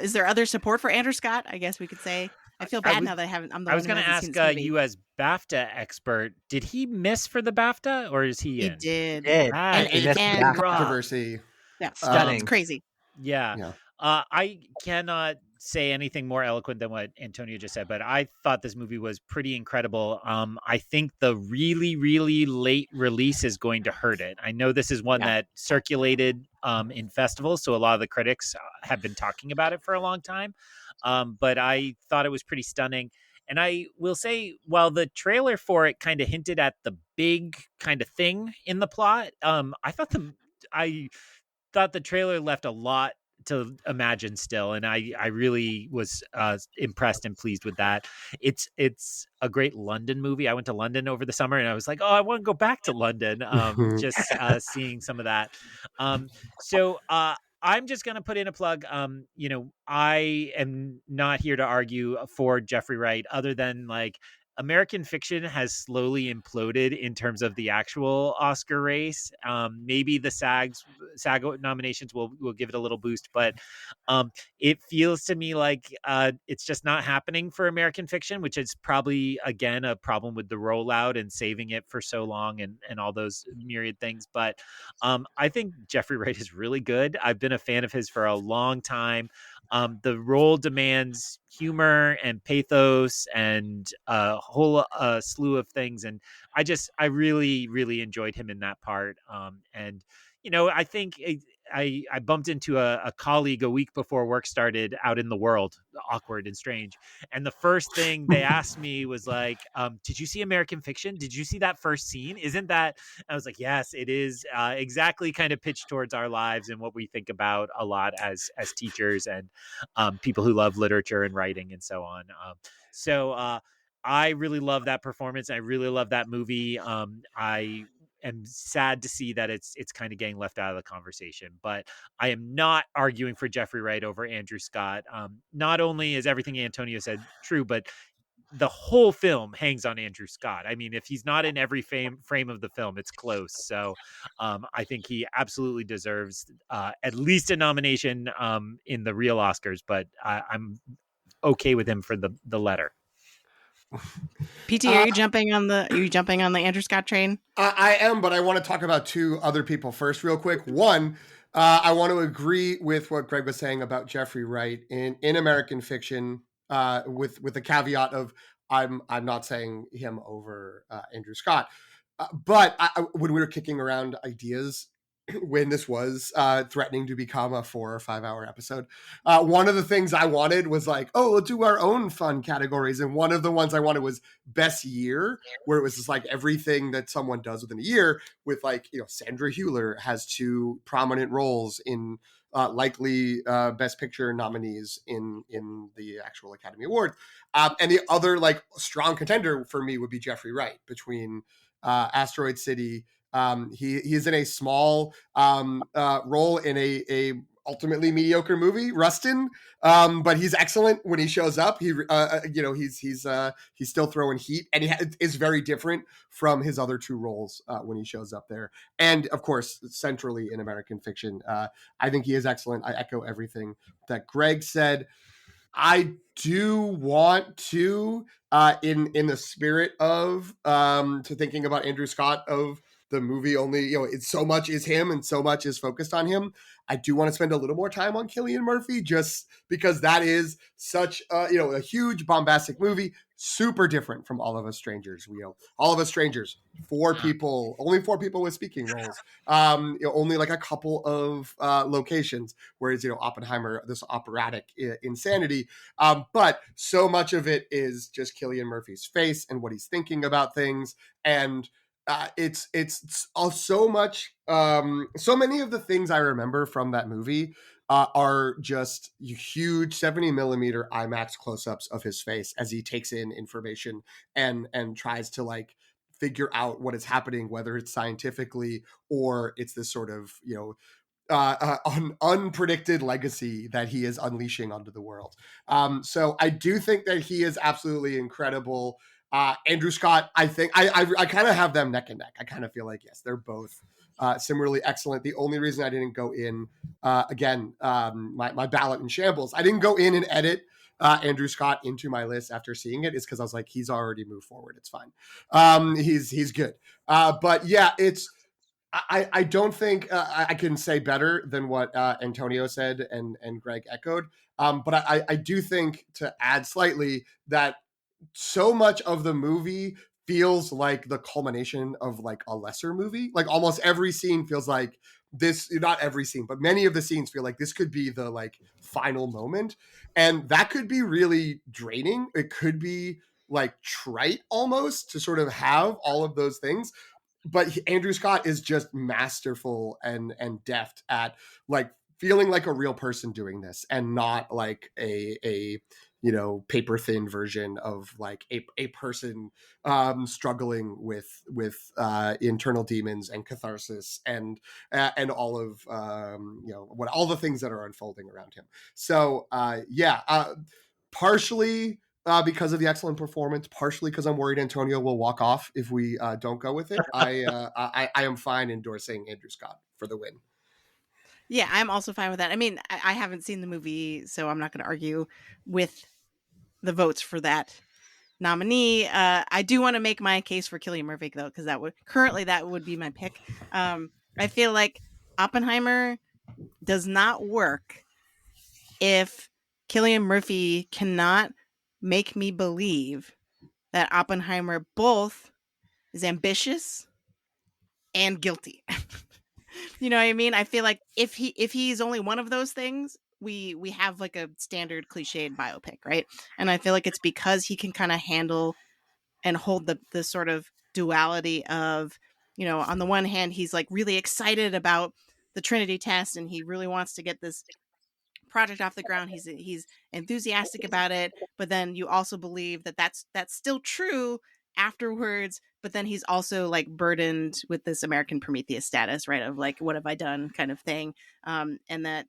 is there other support for Andrew Scott? I guess we could say. I feel bad now that I haven't. I'm the I one was who going to hasn't seen ask this movie. you as BAFTA expert, did he miss for the BAFTA or is he He in? did. Did. And It's and big and controversy. yeah, Stunning. it's crazy. Yeah. Yeah. I cannot say anything more eloquent than what Antonio just said, but I thought this movie was pretty incredible. I think the really, really late release is going to hurt it. I know this is one that circulated in festivals, so a lot of the critics have been talking about it for a long time. But I thought it was pretty stunning. And I will say, while the trailer for it kind of hinted at the big kind of thing in the plot, I thought the trailer left a lot to imagine still, and I really was impressed and pleased with that. It's a great London movie. I went to London over the summer, and I was like, oh, I want to go back to London. Just seeing some of that. So I'm just going to put in a plug. I am not here to argue for Jeffrey Wright, other than, like, American Fiction has slowly imploded in terms of the actual Oscar race. Maybe the SAG nominations will give it a little boost, but it feels to me like it's just not happening for American Fiction, which is probably, again, a problem with the rollout and saving it for so long and all those myriad things. But I think Jeffrey Wright is really good. I've been a fan of his for a long time. The role demands humor and pathos and a whole slew of things. And I really, really enjoyed him in that part. And, I think I bumped into a colleague a week before work started out in the world, awkward and strange. And the first thing they asked me was like, did you see American Fiction? Did you see that first scene? Isn't that? I was like, yes, it is exactly kind of pitched towards our lives and what we think about a lot as teachers and people who love literature and writing and so on. So I really love that performance. I really love that movie. I am sad to see that it's kind of getting left out of the conversation, but I am not arguing for Jeffrey Wright over Andrew Scott. Not only is everything Antonio said true, but the whole film hangs on Andrew Scott. I mean, if he's not in every frame of the film, it's close. So I think he absolutely deserves at least a nomination in the real Oscars, but I'm okay with him for the letter. PT, are you jumping on the Andrew Scott train? I am, but I want to talk about two other people first, real quick. One, I want to agree with what Greg was saying about Jeffrey Wright in American fiction, with the caveat of I'm not saying him over Andrew Scott, but when we were kicking around ideas when this was threatening to become a 4 or 5 hour episode, one of the things I wanted was like, oh, we'll do our own fun categories, and one of the ones I wanted was best year, where it was just like everything that someone does within a year, with like, you know, Sandra Hüller has 2 prominent roles in likely best picture nominees in the actual Academy Award, and the other like strong contender for me would be Jeffrey Wright between Asteroid City. He's in a small role in a ultimately mediocre movie, Rustin, but he's excellent when he shows up. He he's still throwing heat, and he is very different from his other 2 roles when he shows up there. And of course, centrally in American fiction, I think he is excellent. I echo everything that Greg said. I do want to, in the spirit of to thinking about Andrew Scott, of the movie only, you know, it's so much is him and so much is focused on him. I do want to spend a little more time on Cillian Murphy, just because that is such a huge bombastic movie, super different from All of Us Strangers. All of Us Strangers, 4 people, only 4 people with speaking roles, only like a couple of locations, whereas Oppenheimer, this operatic insanity, but so much of it is just Cillian Murphy's face and what he's thinking about things. And it's so much, so many of the things I remember from that movie are just huge 70 millimeter IMAX close-ups of his face as he takes in information and tries to like figure out what is happening, whether it's scientifically or it's this sort of unpredicted legacy that he is unleashing onto the world. So I do think that he is absolutely incredible. Andrew Scott, I think I kind of have them neck and neck. I kind of feel like, yes, they're both similarly excellent. The only reason I didn't go in, my ballot in shambles, I didn't go in and edit Andrew Scott into my list after seeing it, is because I was like, he's already moved forward. It's fine. He's good. But yeah, I don't think I can say better than what Antonio said and Greg echoed. But I do think, to add slightly, that so much of the movie feels like the culmination of like a lesser movie. Like almost every scene feels like this, not every scene, but many of the scenes feel like this could be the like final moment. And that could be really draining. It could be like trite almost to sort of have all of those things. But Andrew Scott is just masterful and deft at like feeling like a real person doing this, and not like a paper thin version of like a person struggling with internal demons and catharsis and all of what all the things that are unfolding around him. So partially because of the excellent performance, partially because I'm worried Antonio will walk off if we don't go with it. I am fine endorsing Andrew Scott for the win. Yeah, I'm also fine with that. I mean, I haven't seen the movie, so I'm not going to argue with the votes for that nominee. I do want to make my case for Cillian Murphy, though, because that would be my pick. I feel like Oppenheimer does not work if Cillian Murphy cannot make me believe that Oppenheimer both is ambitious and guilty. You know what I mean? I feel like if he's only one of those things, we have like a standard cliched biopic, right? And I feel like it's because he can kind of handle and hold the sort of duality of, on the one hand, he's like really excited about the Trinity test and he really wants to get this project off the ground. He's enthusiastic about it, but then you also believe that that's still true afterwards, but then he's also like burdened with this American Prometheus status, right, of like, what have I done kind of thing. And that,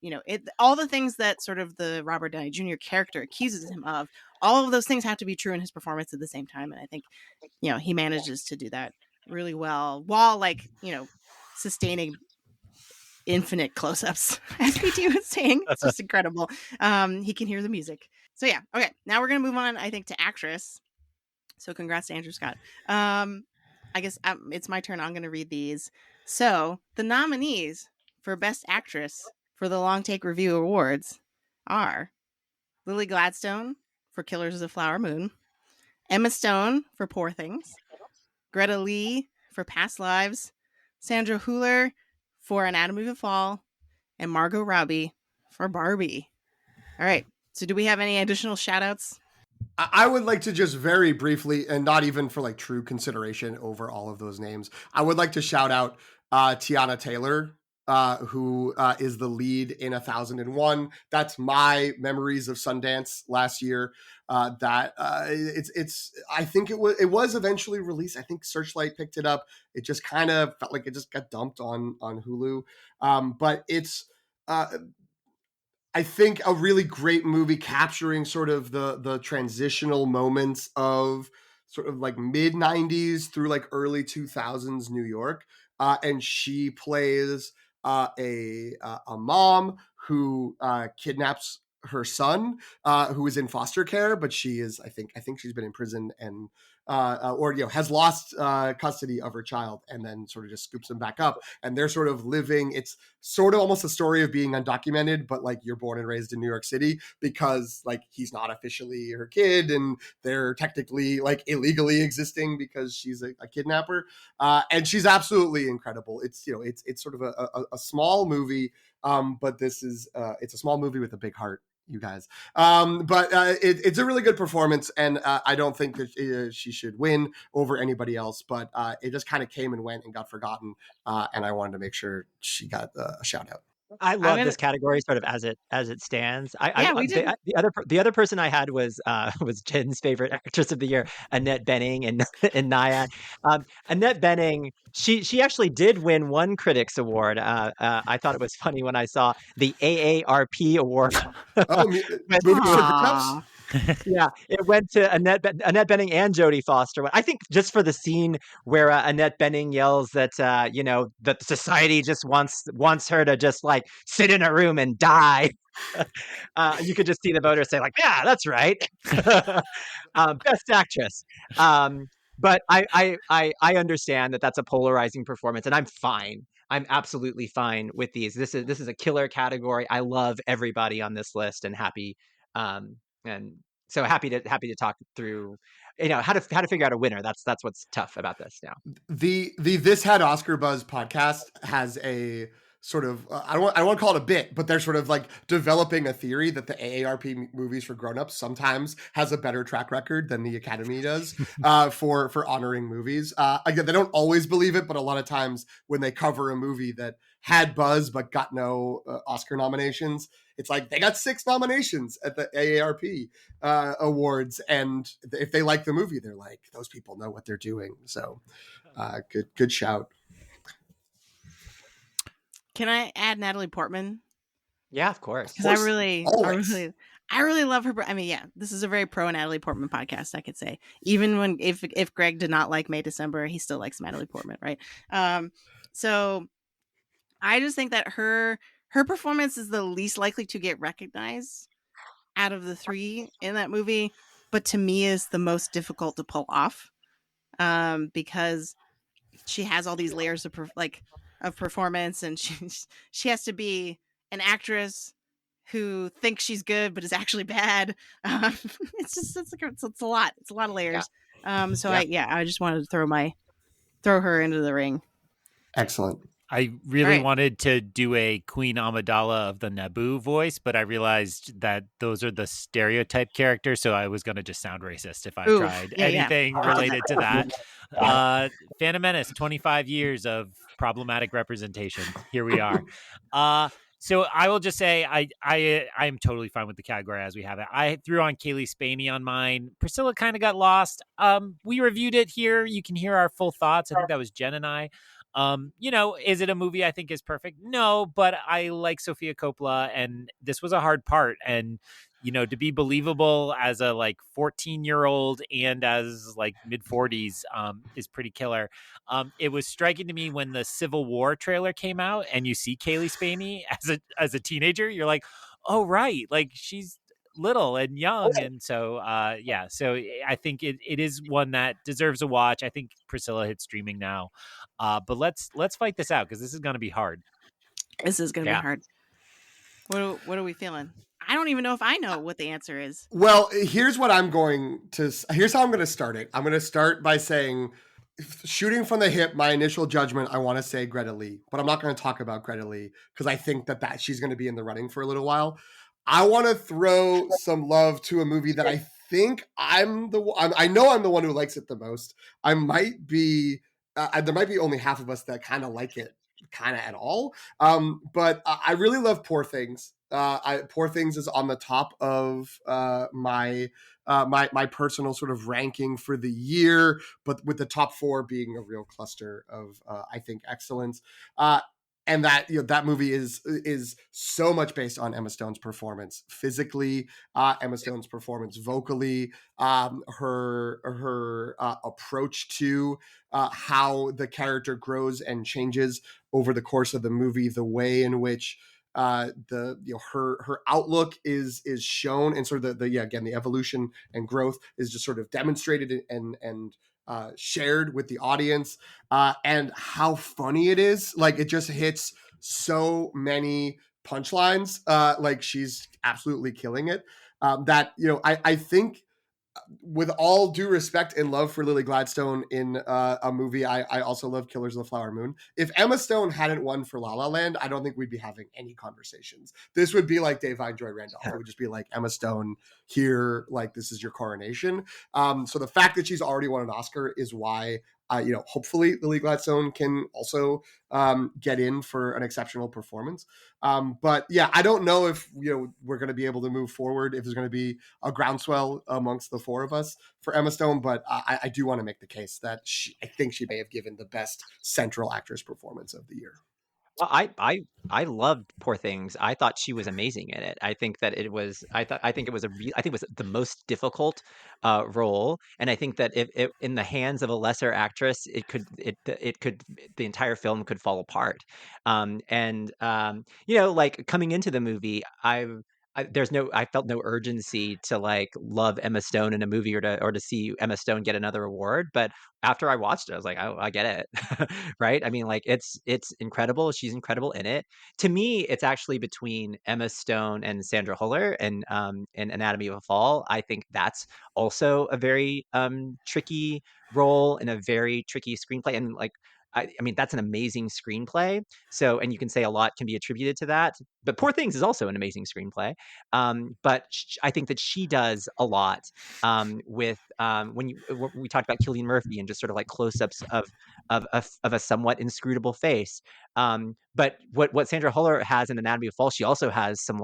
all the things that sort of the Robert Downey Jr. character accuses him of, all of those things have to be true in his performance at the same time. And I think, he manages to do that really well while like, sustaining infinite close-ups, as PT was saying. It's just incredible. He can hear the music. So yeah, okay, now we're gonna move on, I think, to actress. So congrats to Andrew Scott. I guess it's my turn. I'm gonna read these. So the nominees for Best Actress for the Long Take Review Awards are Lily Gladstone for Killers of the Flower Moon, Emma Stone for Poor Things, Greta Lee for Past Lives, Sandra Hüller for Anatomy of a Fall, and Margot Robbie for Barbie. All right. So do we have any additional shout outs? I would like to just very briefly, and not even for like true consideration over all of those names, I would like to shout out Tiana Taylor, who is the lead in 1001. That's my memories of Sundance last year. It's I think it was eventually released. I think Searchlight picked it up. It just kind of felt like it just got dumped on Hulu. But it's I think a really great movie capturing sort of the transitional moments of sort of like mid 90s through like early 2000s New York. And she plays a mom who kidnaps her son, who is in foster care, but she is, I think she's been in prison and or has lost custody of her child, and then sort of just scoops him back up. And they're sort of living. It's sort of almost a story of being undocumented, but like you're born and raised in New York City, because like he's not officially her kid, and they're technically like illegally existing because she's a kidnapper. And she's absolutely incredible. It's it's sort of a small movie, but this is it's a small movie with a big heart, you guys. But it's a really good performance, and I don't think that she should win over anybody else, but it just kind of came and went and got forgotten, and I wanted to make sure she got a shout out. I love this category sort of as it stands. We did. The other person I had was Jen's favorite actress of the year, Annette Bening and Nyad. Annette Bening, she actually did win one Critics Award. I thought it was funny when I saw the AARP award. Movie for grown-ups? Yeah, it went to Annette Bening and Jodie Foster. I think just for the scene where Annette Bening yells that that society just wants her to just like sit in a room and die. You could just see the voters say like, yeah, that's right. Best actress. But I understand that that's a polarizing performance, and I'm fine. I'm absolutely fine with these. This is a killer category. I love everybody on this list, and happy. And so happy to talk through, how to figure out a winner. That's what's tough about this now. The This Had Oscar Buzz podcast has a sort of I don't want to call it a bit, but they're sort of like developing a theory that the AARP movies for grown-ups sometimes has a better track record than the Academy does for honoring movies. Again, they don't always believe it, but a lot of times when they cover a movie that had buzz but got no Oscar nominations, it's like they got 6 nominations at the AARP awards, and if they like the movie, they're like, those people know what they're doing. So good shout. Can I add Natalie Portman? Yeah, of course. Because I really love her. I mean, yeah, this is a very pro Natalie Portman podcast, I could say. Even if Greg did not like May December, he still likes Natalie Portman, right? So I just think that her performance is the least likely to get recognized out of the 3 in that movie, but to me is the most difficult to pull off, because she has all these layers of performance, and she has to be an actress who thinks she's good but is actually bad. It's a lot. It's a lot of layers. Yeah. I just wanted to throw her into the ring. Excellent. I really wanted to do a Queen Amidala of the Naboo voice, but I realized that those are the stereotype characters, so I was going to just sound racist if I tried anything related to that. Phantom Menace, 25 years of problematic representation. Here we are. So I will just say I am totally fine with the category as we have it. I threw on Kaylee Spaney on mine. Priscilla kind of got lost. We reviewed it here. You can hear our full thoughts. I think that was Jen and I. Is it a movie I think is perfect? No, but I like Sofia Coppola, and this was a hard part. And to be believable as a 14-year-old and as mid 40s is pretty killer. It was striking to me when the Civil War trailer came out and you see Kaylee Spaney as a teenager, you're like, oh right, she's little and young. And so so I think it is one that deserves a watch. I think Priscilla hits streaming now. But let's fight this out because this is going to be hard. This is going to be hard. What are we feeling? I don't even know if I know what the answer is. Well, here's how I'm going to start it. I'm going to start by saying, shooting from the hip, my initial judgment, I want to say Greta Lee, but I'm not going to talk about Greta Lee because I think that she's going to be in the running for a little while. I want to throw some love to a movie that I think I know I'm the one who likes it the most. I might be, there might be only half of us that kind of like it kind of at all. But I really love Poor Things. Poor Things is on the top of my personal sort of ranking for the year, but with the top 4 being a real cluster of I think excellence. And that movie is so much based on Emma Stone's performance physically, Emma Stone's performance vocally, her approach to how the character grows and changes over the course of the movie, the way in which her outlook is shown, and sort of the evolution and growth is just sort of demonstrated and shared with the audience, and how funny it is. It just hits so many punchlines. She's absolutely killing it. I think, with all due respect and love for Lily Gladstone in a movie, I also love Killers of the Flower Moon. If Emma Stone hadn't won for La La Land, I don't think we'd be having any conversations. This would be like Da'Vine Joy Randolph. It would just be like, Emma Stone here, this is your coronation. So the fact that she's already won an Oscar is why hopefully Lily Gladstone can also get in for an exceptional performance. But yeah, I don't know if we're going to be able to move forward, if there's going to be a groundswell amongst the 4 of us for Emma Stone. But I do want to make the case that I think she may have given the best central actress performance of the year. Well, I loved Poor Things. I thought she was amazing in it. I think that it was. I think it was I think it was the most difficult role, and I think that if it in the hands of a lesser actress, it could the entire film could fall apart. Coming into the movie, I felt no urgency to love Emma Stone in a movie or to see Emma Stone get another award. But after I watched it, I was like, oh, I get it. Right? I mean, it's incredible. She's incredible in it. To me, it's actually between Emma Stone and Sandra Huller in Anatomy of a Fall. I think that's also a very tricky role in a very tricky screenplay. And I mean, that's an amazing screenplay. So, and you can say a lot can be attributed to that. But Poor Things is also an amazing screenplay. But I think that she does a lot with when we talked about Cillian Murphy and just sort of close-ups of a somewhat inscrutable face. But what Sandra Huller has in Anatomy of a Fall, she also has some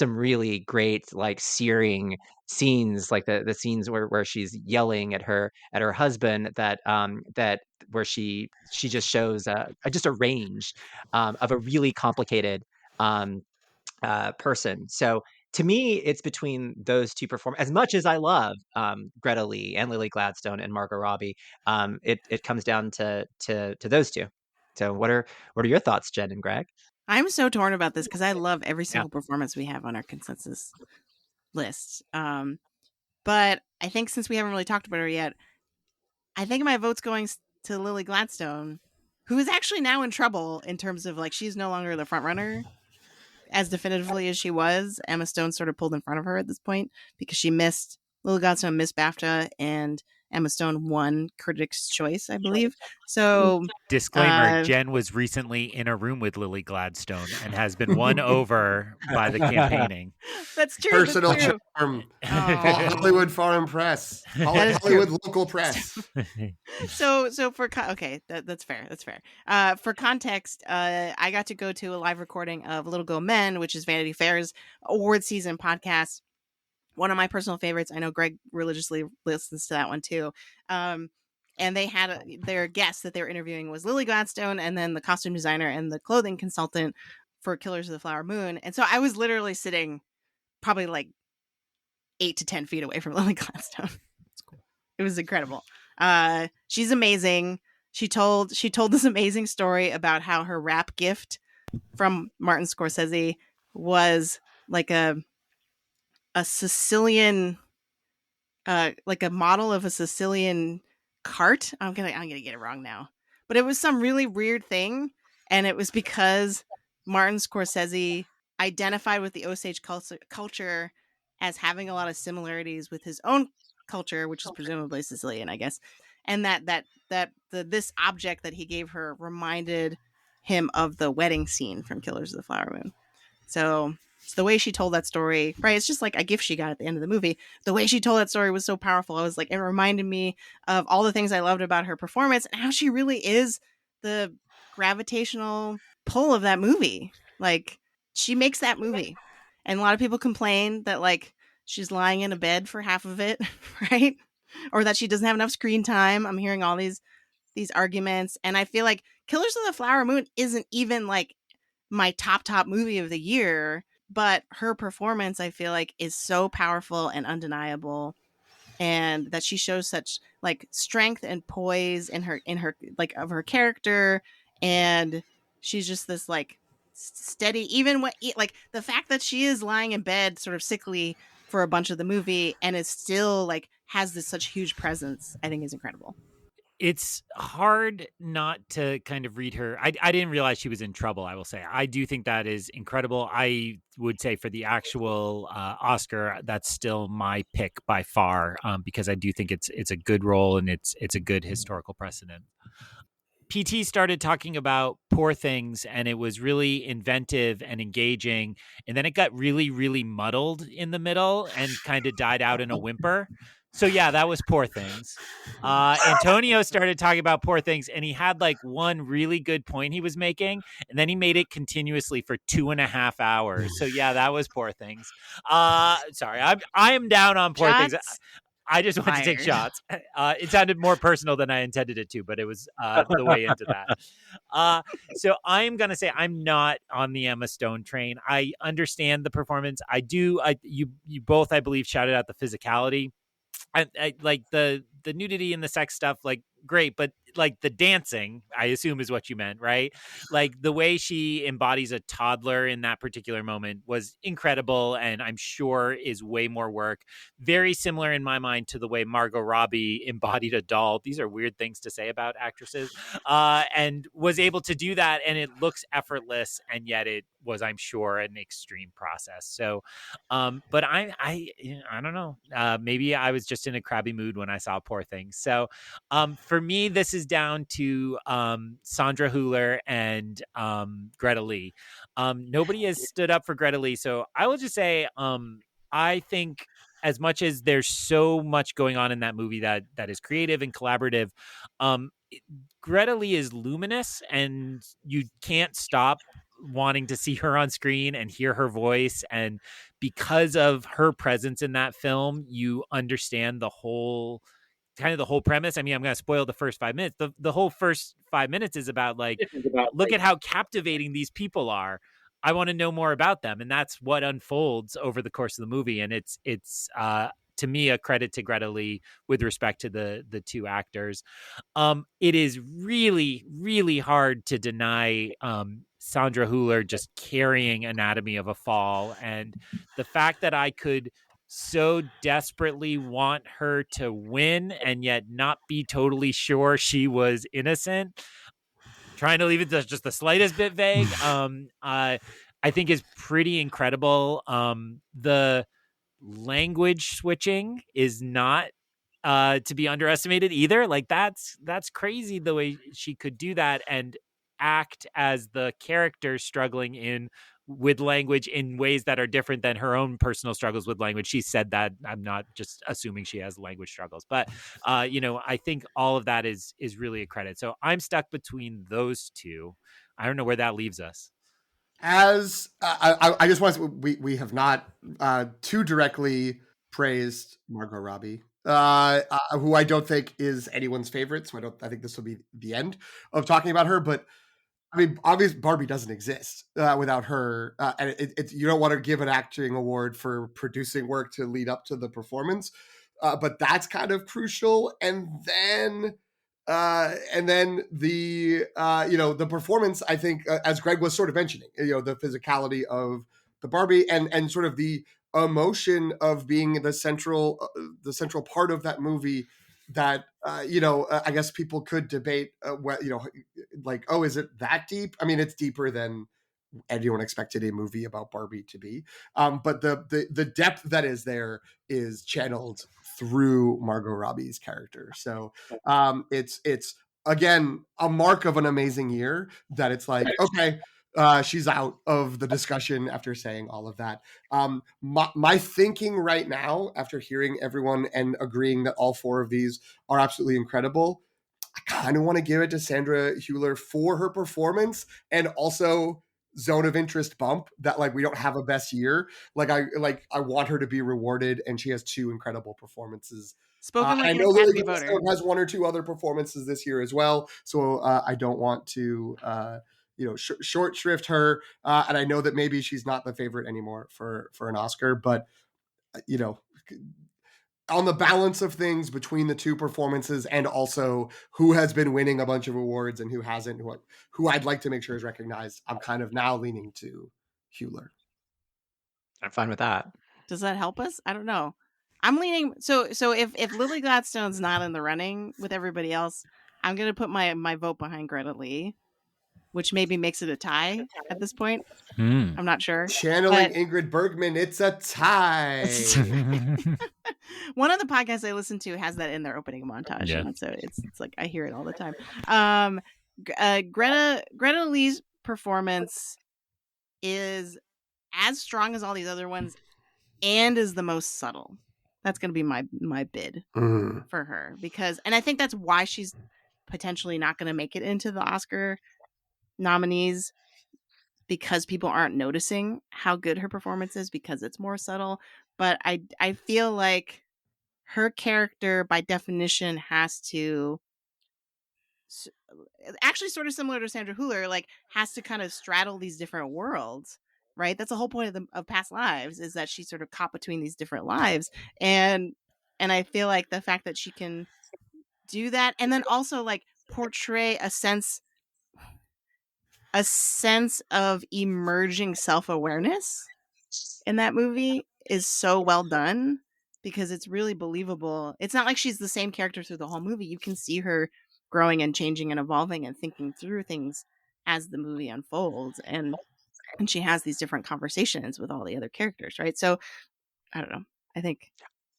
really great searing scenes, like the scenes where she's yelling at her husband, that where she just shows just a range of a really complicated person. So to me, it's between those two performers. As much as I love Greta Lee and Lily Gladstone and Margot Robbie, it comes down to those two. So what are your thoughts, Jen and Greg? I'm so torn about this because I love every single performance we have on our consensus list. But I think since we haven't really talked about her yet, I think my vote's going to Lily Gladstone, who is actually now in trouble in terms of she's no longer the front runner as definitively as she was. Emma Stone sort of pulled in front of her at this point because she missed Lily Gladstone missed BAFTA, and Emma Stone won Critics' Choice, I believe. So, Disclaimer, Jen was recently in a room with Lily Gladstone and has been won over by the campaigning. That's true. Personal That's true. charm. Oh. Hollywood Foreign Press. That is Hollywood true. Local Press. So for okay, that's fair. That's fair. For context, I got to go to a live recording of Little Go Men, which is Vanity Fair's award season podcast. One of my personal favorites. I know Greg religiously listens to that one too. And they had their guest that they were interviewing was Lily Gladstone, and then the costume designer and the clothing consultant for Killers of the Flower Moon. And so I was literally sitting probably like 8 to 10 feet away from Lily Gladstone. That's cool. It was incredible. She's amazing. She told this amazing story about how her rap gift from Martin Scorsese was like a Sicilian, like a model of a Sicilian cart. I'm gonna get it wrong now, but it was some really weird thing, and it was because Martin Scorsese identified with the Osage culture as having a lot of similarities with his own culture, which is presumably Sicilian, I guess, and this object that he gave her reminded him of the wedding scene from Killers of the Flower Moon. So the way she told that story, right? It's just like a gift she got at the end of the movie. The way she told that story was so powerful. I was like, it reminded me of all the things I loved about her performance and how she really is the gravitational pull of that movie. Like, she makes that movie. And a lot of people complain that like she's lying in a bed for half of it, right? Or that she doesn't have enough screen time. I'm hearing all these arguments, and I feel like Killers of the Flower Moon isn't even like my top movie of the year, but her performance I feel like is so powerful and undeniable, and that she shows such like strength and poise in her like of her character, and she's just this like steady, even when like the fact that she is lying in bed sort of sickly for a bunch of the movie and is still like has this such huge presence, I think is incredible. It's hard not to kind of read her. I didn't realize she was in trouble, I will say. I do think that is incredible. I would say for the actual Oscar, that's still my pick by far, because I do think it's a good role and it's a good historical precedent. PT started talking about Poor Things, and it was really inventive and engaging. And then it got really, really muddled in the middle and kind of died out in a whimper. So yeah, that was Poor Things. Antonio started talking about Poor Things, and he had like one really good point he was making, and then he made it continuously for 2.5 hours. So yeah, that was Poor Things. Sorry, I am down on Poor Things. I just wanted to take shots. It sounded more personal than I intended it to, but it was the way into that. So I'm going to say I'm not on the Emma Stone train. I understand the performance. I do. You both, I believe, shouted out the physicality. I like the nudity and the sex stuff, like great, but like the dancing, I assume is what you meant, right? Like the way she embodies a toddler in that particular moment was incredible, and I'm sure is way more work. Very similar in my mind to the way Margot Robbie embodied a doll. These are weird things to say about actresses, and was able to do that, and it looks effortless, and yet it was, I'm sure, an extreme process. So, but I don't know. Maybe I was just in a crabby mood when I saw Poor Things. So, for me, this is down to Sandra Hüller and Greta Lee. Nobody has stood up for Greta Lee, so I will just say I think as much as there's so much going on in that movie that is creative and collaborative, Greta Lee is luminous, and you can't stop wanting to see her on screen and hear her voice. And because of her presence in that film, you understand the whole premise. I mean, I'm going to spoil the first 5 minutes. The whole first 5 minutes is about like, look at how captivating these people are. I want to know more about them. And that's what unfolds over the course of the movie. And it's to me, a credit to Greta Lee with respect to the two actors. It is really, really hard to deny Sandra Hüller just carrying Anatomy of a Fall. And the fact that I could so desperately want her to win and yet not be totally sure she was innocent, trying to leave it just the slightest bit vague, I think is pretty incredible. The language switching is not to be underestimated either. Like that's crazy the way she could do that and act as the character struggling with language in ways that are different than her own personal struggles with language. She said that. I'm not just assuming she has language struggles, but I think all of that is really a credit. So I'm stuck between those two. I don't know where that leaves us. As I just want to, we have not too directly praised Margot Robbie, who I don't think is anyone's favorite. So I think this will be the end of talking about her. But I mean, obviously, Barbie doesn't exist without her, and you don't want to give an acting award for producing work to lead up to the performance, but that's kind of crucial. And then the the performance, I think, as Greg was sort of mentioning, the physicality of the Barbie and sort of the emotion of being the central part of that movie. That I guess people could debate like, oh, is it that deep? I mean, it's deeper than anyone expected a movie about Barbie to be, but the depth that is there is channeled through Margot Robbie's character. So it's again a mark of an amazing year that it's like, okay, she's out of the discussion after saying all of that. My thinking right now, after hearing everyone and agreeing that all four of these are absolutely incredible, I kind of want to give it to Sandra Hüller for her performance, and also zone of interest bump that, like, we don't have a best year. I want her to be rewarded, and she has two incredible performances. Spoken like I an know Academy Lily voter. Gladstone has one or two other performances this year as well, so I don't want to short shrift her, and I know that maybe she's not the favorite anymore for an Oscar, but on the balance of things between the two performances and also who has been winning a bunch of awards and who hasn't, who I'd like to make sure is recognized, I'm kind of now leaning to Hüller. I'm fine with that. Does that help us? I don't know. I'm leaning. So if Lily Gladstone's not in the running with everybody else, I'm going to put my vote behind Greta Lee, which maybe makes it a tie at this point. I'm not sure. Channeling Ingrid Bergman, it's a tie. One of the podcasts I listen to has that in their opening montage, and so it's like I hear it all the time. Greta Lee's performance is as strong as all these other ones, and is the most subtle. That's going to be my bid for her, because, and I think that's why she's potentially not going to make it into the Oscar nominees, because people aren't noticing how good her performance is because it's more subtle. But I feel like her character by definition has to, actually sort of similar to Sandra Hüller, like has to kind of straddle these different worlds, right? That's the whole point of Past Lives, is that she's sort of caught between these different lives. And I feel like the fact that she can do that, and then also like portray a sense of emerging self-awareness in that movie, is so well done, because it's really believable. It's not like she's the same character through the whole movie. You can see her growing and changing and evolving and thinking through things as the movie unfolds, and she has these different conversations with all the other characters, right? So I don't know. I think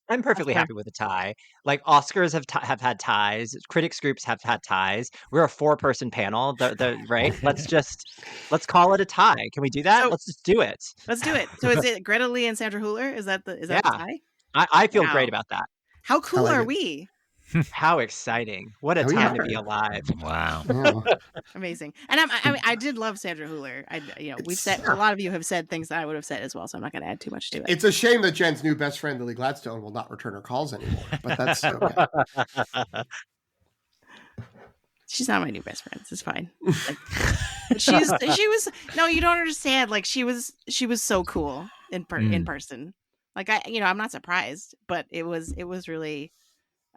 I'm perfectly happy with a tie. Like, Oscars have had ties. Critics groups have had ties. We're a 4-person panel, right? Let's call it a tie. Can we do that? So, let's just do it. Let's do it. So is it Greta Lee and Sandra Hüller? Is that the tie? I feel great about that. How cool are we? How exciting. What a time to be alive. Wow. Amazing. And I did love Sandra Hüller. We've said, a lot of you have said things that I would have said as well, so I'm not going to add too much to it. It's a shame that Jen's new best friend, Lily Gladstone, will not return her calls anymore, but that's okay. She's not my new best friend. It's fine. She was, no, you don't understand. Like, she was so cool in person. Like, I'm not surprised, but it was really,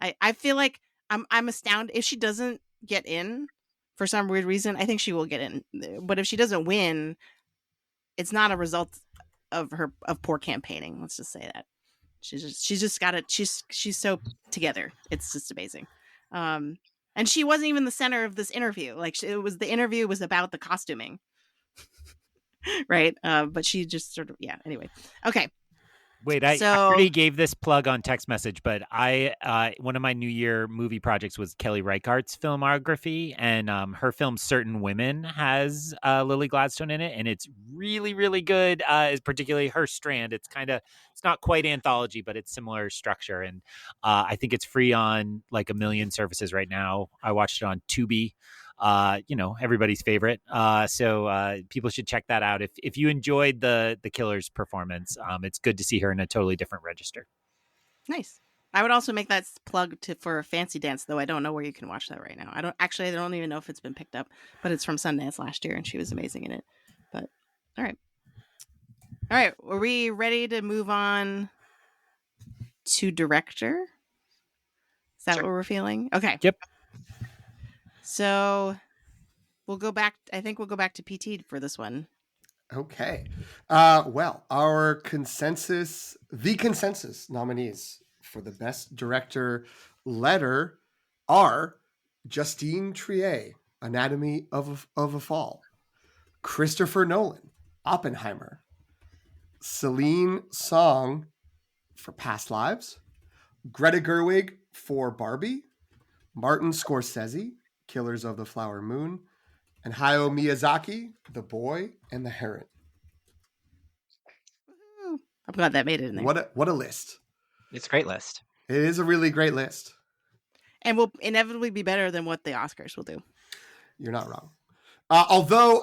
I feel like I'm astounded if she doesn't get in for some weird reason. I think she will get in, but if she doesn't win, it's not a result of poor campaigning. Let's just say that she's just got it. She's so together. It's just amazing. And she wasn't even the center of this interview. Like, the interview was about the costuming, right? But she just sort of, anyway. Okay. Wait, I So already gave this plug on text message, but one of my New Year movie projects was Kelly Reichardt's filmography, and her film Certain Women has Lily Gladstone in it, and it's really, really good. Is particularly her strand. It's not quite anthology, but it's similar structure, and I think it's free on like a million services right now. I watched it on Tubi. Everybody's favorite. So people should check that out. If you enjoyed the killer's performance, it's good to see her in a totally different register. nice. I would also make that plug for Fancy Dance, though I don't know where you can watch that right now. I don't even know if it's been picked up, but it's from Sundance last year, and she was amazing in it. But all right. Are we ready to move on to director? Is that what we're feeling? Okay. Yep. So we'll go back. I think we'll go back to PT for this one. Okay. Well, the consensus nominees for the best director letter are Justine Triet, Anatomy of a Fall, Christopher Nolan, Oppenheimer, Celine Song for Past Lives, Greta Gerwig for Barbie, Martin Scorsese, Killers of the Flower Moon, and Hayao Miyazaki, The Boy and the Heron. I'm glad that made it in there. What a list. It's a great list. It is a really great list. And will inevitably be better than what the Oscars will do. You're not wrong. Although so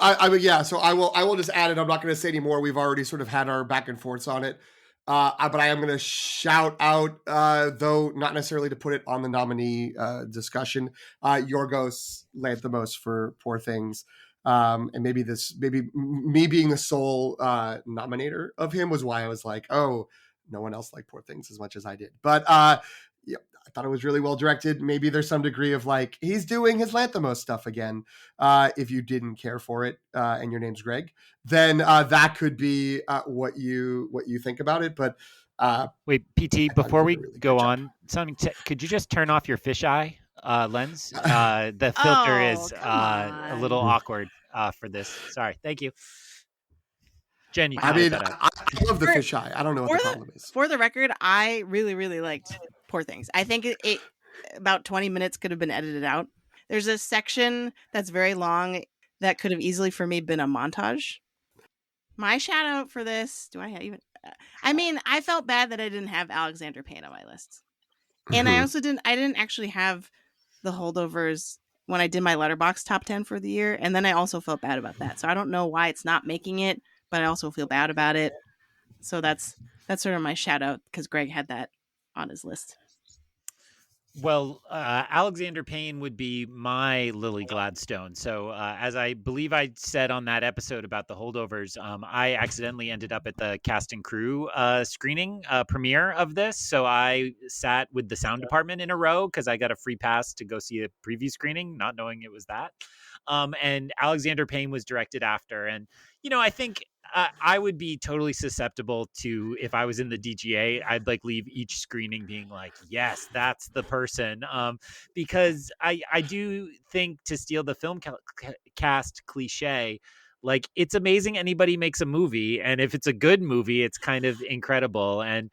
I will just add it. I'm not going to say any more. We've already sort of had our back and forths on it. But I am going to shout out, though not necessarily to put it on the nominee discussion, Yorgos Lanthimos for Poor Things. And maybe me being the sole nominator of him was why I was like, oh, no one else liked Poor Things as much as I did. But I thought it was really well directed. Maybe there's some degree of like, he's doing his Lanthimos stuff again. If you didn't care for it and your name's Greg, then that could be what you think about it. But wait, PT, before we really go on, could you just turn off your fisheye lens? The filter is a little awkward for this. Sorry. Thank you. Jen, you can edit that out. I love the fisheye. I don't know what the problem is. For the record, I really, really liked Poor Things. I think it about 20 minutes could have been edited out. There's a section that's very long that could have easily for me been a montage. My shout out for this, I felt bad that I didn't have Alexander Payne on my list. And I also didn't actually have the holdovers when I did my Letterboxd top 10 for the year. And then I also felt bad about that. So I don't know why it's not making it, but I also feel bad about it. So that's sort of my shout out because Greg had that on his list. Well, Alexander Payne would be my Lily Gladstone. So as I believe I said on that episode about the holdovers, I accidentally ended up at the cast and crew screening premiere of this. So I sat with the sound department in a row because I got a free pass to go see a preview screening, not knowing it was that. And Alexander Payne was directed after. And, I think I would be totally susceptible to, if I was in the DGA, I'd like leave each screening being like, yes, that's the person. Because I do think, to steal the film cast cliche, like, it's amazing anybody makes a movie. And if it's a good movie, it's kind of incredible. And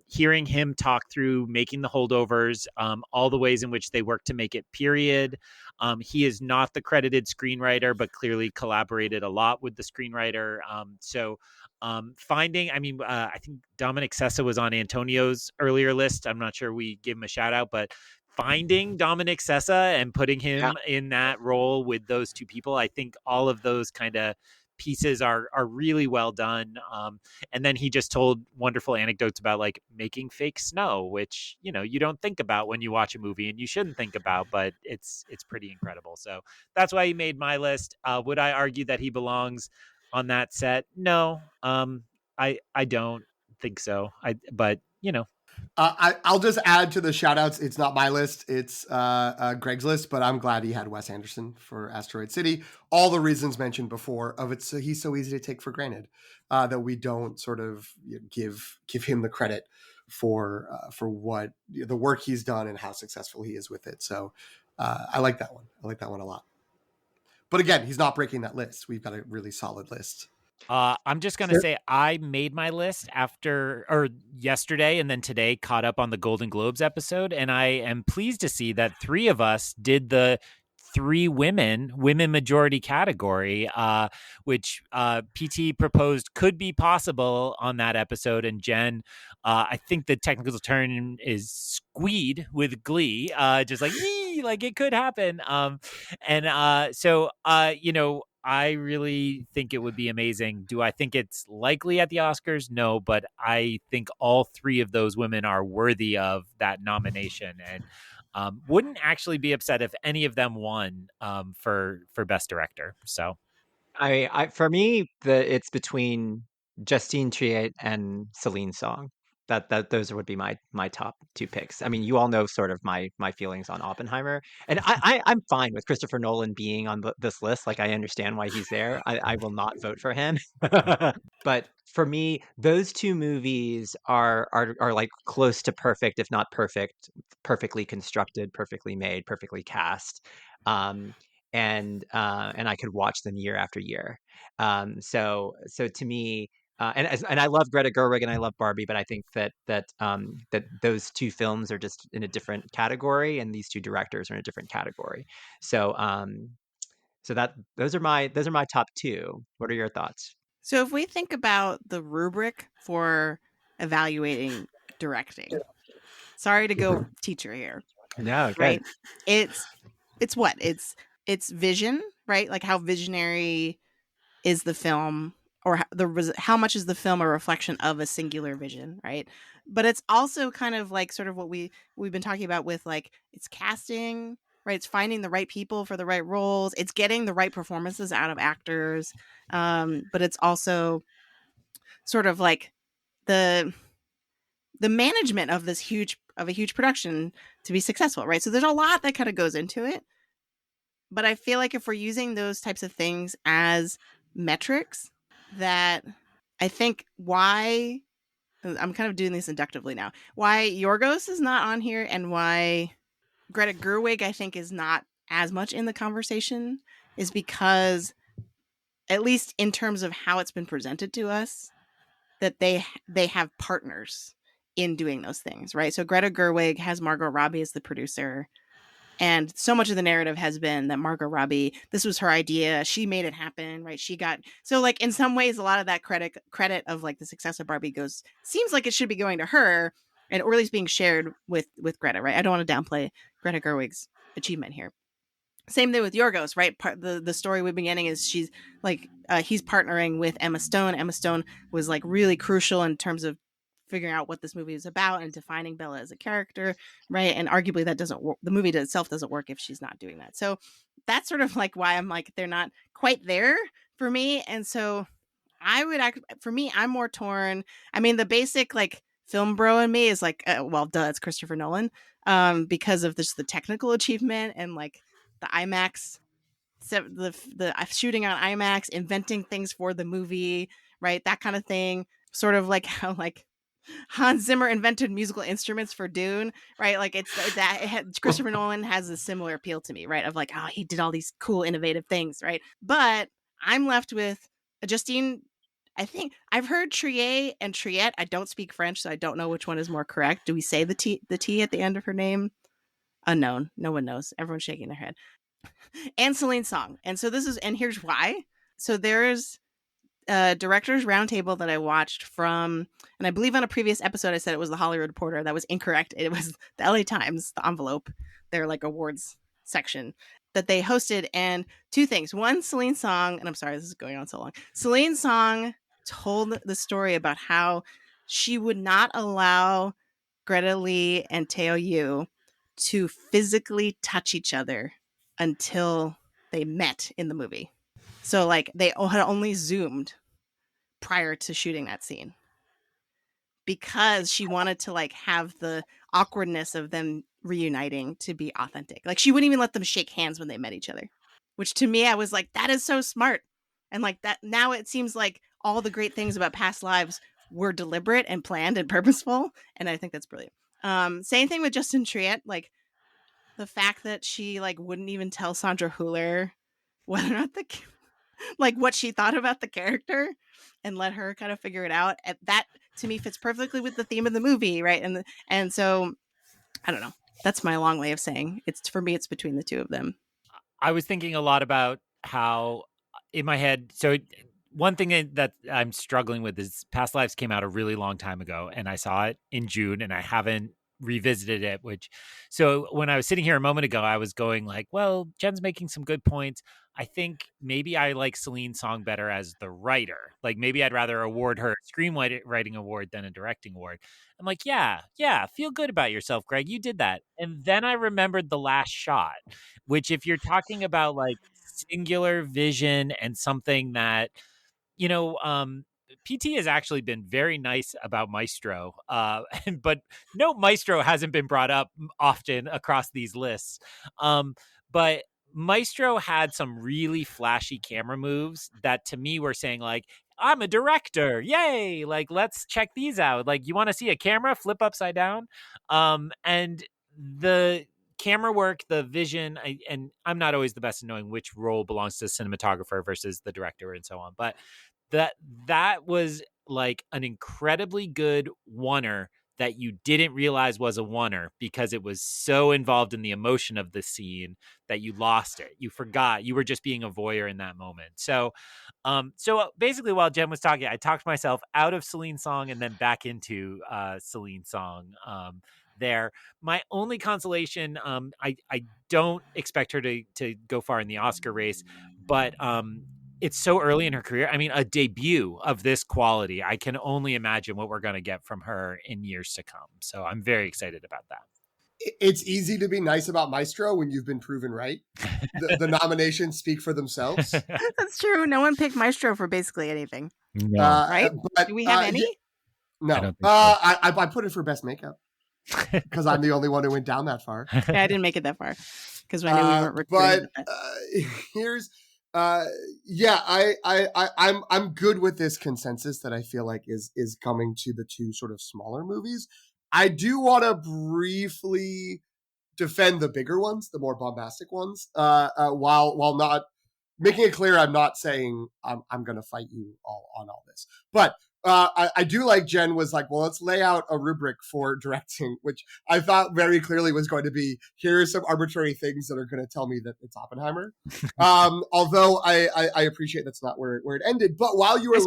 hearing him talk through making the holdovers, all the ways in which they work to make it, period. He is not the credited screenwriter, but clearly collaborated a lot with the screenwriter. I think Dominic Sessa was on Antonio's earlier list. I'm not sure we gave him a shout out, but finding Dominic Sessa and putting him in that role with those two people, I think all of those kind of pieces are really well done. And then he just told wonderful anecdotes about like making fake snow, which, you don't think about when you watch a movie, and you shouldn't think about, but it's pretty incredible. So that's why he made my list. Would I argue that he belongs on that set? No, I don't think so. But I'll just add to the shout outs. It's not my list. It's Greg's list, but I'm glad he had Wes Anderson for Asteroid City. All the reasons mentioned before of it. So he's so easy to take for granted that we don't sort of give him the credit for what the work he's done and how successful he is with it. So I like that one. I like that one a lot. But again, he's not breaking that list. We've got a really solid list. I'm just gonna say I made my list yesterday, and then today caught up on the Golden Globes episode, and I am pleased to see that 3 of us did the 3 women majority category, which PT proposed could be possible on that episode, and Jen, I think the technical term is squeed with glee, just like yee, like it could happen. I really think it would be amazing. Do I think it's likely at the Oscars? No, but I think all 3 of those women are worthy of that nomination, and wouldn't actually be upset if any of them won for Best Director. So For me, it's between Justine Triet and Celine Song. That those would be my top 2 picks. I mean, you all know sort of my feelings on Oppenheimer, and I'm fine with Christopher Nolan being on this list. Like, I understand why he's there. I will not vote for him, but for me, those 2 movies are like close to perfect, if not perfect, perfectly constructed, perfectly made, perfectly cast. Um, and I could watch them year after year. So to me, and I love Greta Gerwig and I love Barbie, but I think that those 2 films are just in a different category, and these 2 directors are in a different category. So so that those are my top 2. What are your thoughts? So if we think about the rubric for evaluating directing, sorry to go teacher here, No, good. right? It's what? It's vision, right? Like how visionary is the film, or how much is the film a reflection of a singular vision, right? But it's also kind of like sort of what we've been talking about with like it's casting, right? It's finding the right people for the right roles. It's getting the right performances out of actors. But it's also sort of like the management of a huge production to be successful, right? So there's a lot that kind of goes into it. But I feel like if we're using those types of things as metrics, that I think why I'm kind of doing this inductively now. Why Yorgos is not on here and why Greta Gerwig I think is not as much in the conversation is because, at least in terms of how it's been presented to us, that they have partners in doing those things, right? So Greta Gerwig has Margot Robbie as the producer. And so much of the narrative has been that Margot Robbie, this was her idea. She made it happen, right? So like in some ways, a lot of that credit of like the success of Barbie seems like it should be going to her, and or at least being shared with Greta, right? I don't want to downplay Greta Gerwig's achievement here. Same thing with Yorgos, right? The story we've been getting is she's like he's partnering with Emma Stone. Emma Stone was like really crucial in terms of figuring out what this movie is about and defining Bella as a character, right? And arguably that doesn't work. The movie itself doesn't work if she's not doing that. So that's sort of like why I'm like they're not quite there for me. And so for me, I'm more torn. I mean, the basic like film bro in me is like, well, duh, it's Christopher Nolan, because of the technical achievement and like the IMAX, the shooting on IMAX, inventing things for the movie, right? That kind of thing. Sort of like how like Hans Zimmer invented musical instruments for Dune, right? Like it's that Christopher Nolan has a similar appeal to me, right? Of like, oh, he did all these cool, innovative things, right? But I'm left with Justine. I think I've heard Triet and Triet. I don't speak French, so I don't know which one is more correct. Do we say the T at the end of her name? Unknown. No one knows. Everyone's shaking their head. And Celine Song. And so and here's why. So there's a director's roundtable that I watched from, and I believe on a previous episode I said it was the Hollywood Reporter. That was incorrect. It was the LA Times, the Envelope, their like awards section that they hosted. And 2 things. One, Celine Song, and I'm sorry this is going on so long. Celine Song told the story about how she would not allow Greta Lee and Teo Yu to physically touch each other until they met in the movie. So like they had only Zoomed prior to shooting that scene because she wanted to like have the awkwardness of them reuniting to be authentic. Like she wouldn't even let them shake hands when they met each other, which to me I was like, that is so smart. And like that now it seems like all the great things about past lives were deliberate and planned and purposeful, and I think that's brilliant. Same thing with Justin Triet, like the fact that she like wouldn't even tell Sandra Hüller whether or not like what she thought about the character and let her kind of figure it out. And that to me fits perfectly with the theme of the movie, right? And so I don't know. That's my long way of saying it's for me. It's between the two of them. I was thinking a lot about how in my head. So one thing that I'm struggling with is Past Lives came out a really long time ago, and I saw it in June, and I haven't revisited it. So when I was sitting here a moment ago, I was going like, well, Jen's making some good points. I think maybe I like Celine Song better as the writer. Like maybe I'd rather award her a screenwriting award than a directing award. I'm like, yeah, feel good about yourself, Greg. You did that. And then I remembered The Last Shot, which if you're talking about like singular vision and something that, PT has actually been very nice about Maestro, but no Maestro hasn't been brought up often across these lists. But Maestro had some really flashy camera moves that to me were saying like, I'm a director. Yay. Like, let's check these out. Like, you want to see a camera flip upside down? And the camera work, the vision, and I'm not always the best at knowing which role belongs to the cinematographer versus the director and so on. But that was like an incredibly good oneer that you didn't realize was a oneer because it was so involved in the emotion of the scene that you lost it. You forgot. You were just being a voyeur in that moment. So basically while Jen was talking, I talked myself out of Celine Song and then back into Celine Song there. My only consolation, I don't expect her to go far in the Oscar race, but it's so early in her career. I mean, a debut of this quality, I can only imagine what we're going to get from her in years to come. So I'm very excited about that. It's easy to be nice about Maestro when you've been proven right. The nominations speak for themselves. That's true. No one picked Maestro for basically anything. No. Right? But, Do we have any? No. I don't think so. I put it for best makeup because I'm the only one who went down that far. Yeah, I didn't make it that far because I knew we weren't recording. But here's I'm good with this consensus that I feel like is coming to the two sort of smaller movies. I do want to briefly defend the bigger ones, the more bombastic ones, while not making it clear I'm not saying I'm going to fight you all on all this. But I do like Jen was like, well, let's lay out a rubric for directing, which I thought very clearly was going to be, here are some arbitrary things that are going to tell me that it's Oppenheimer. Although I appreciate that's not where it ended. But while you were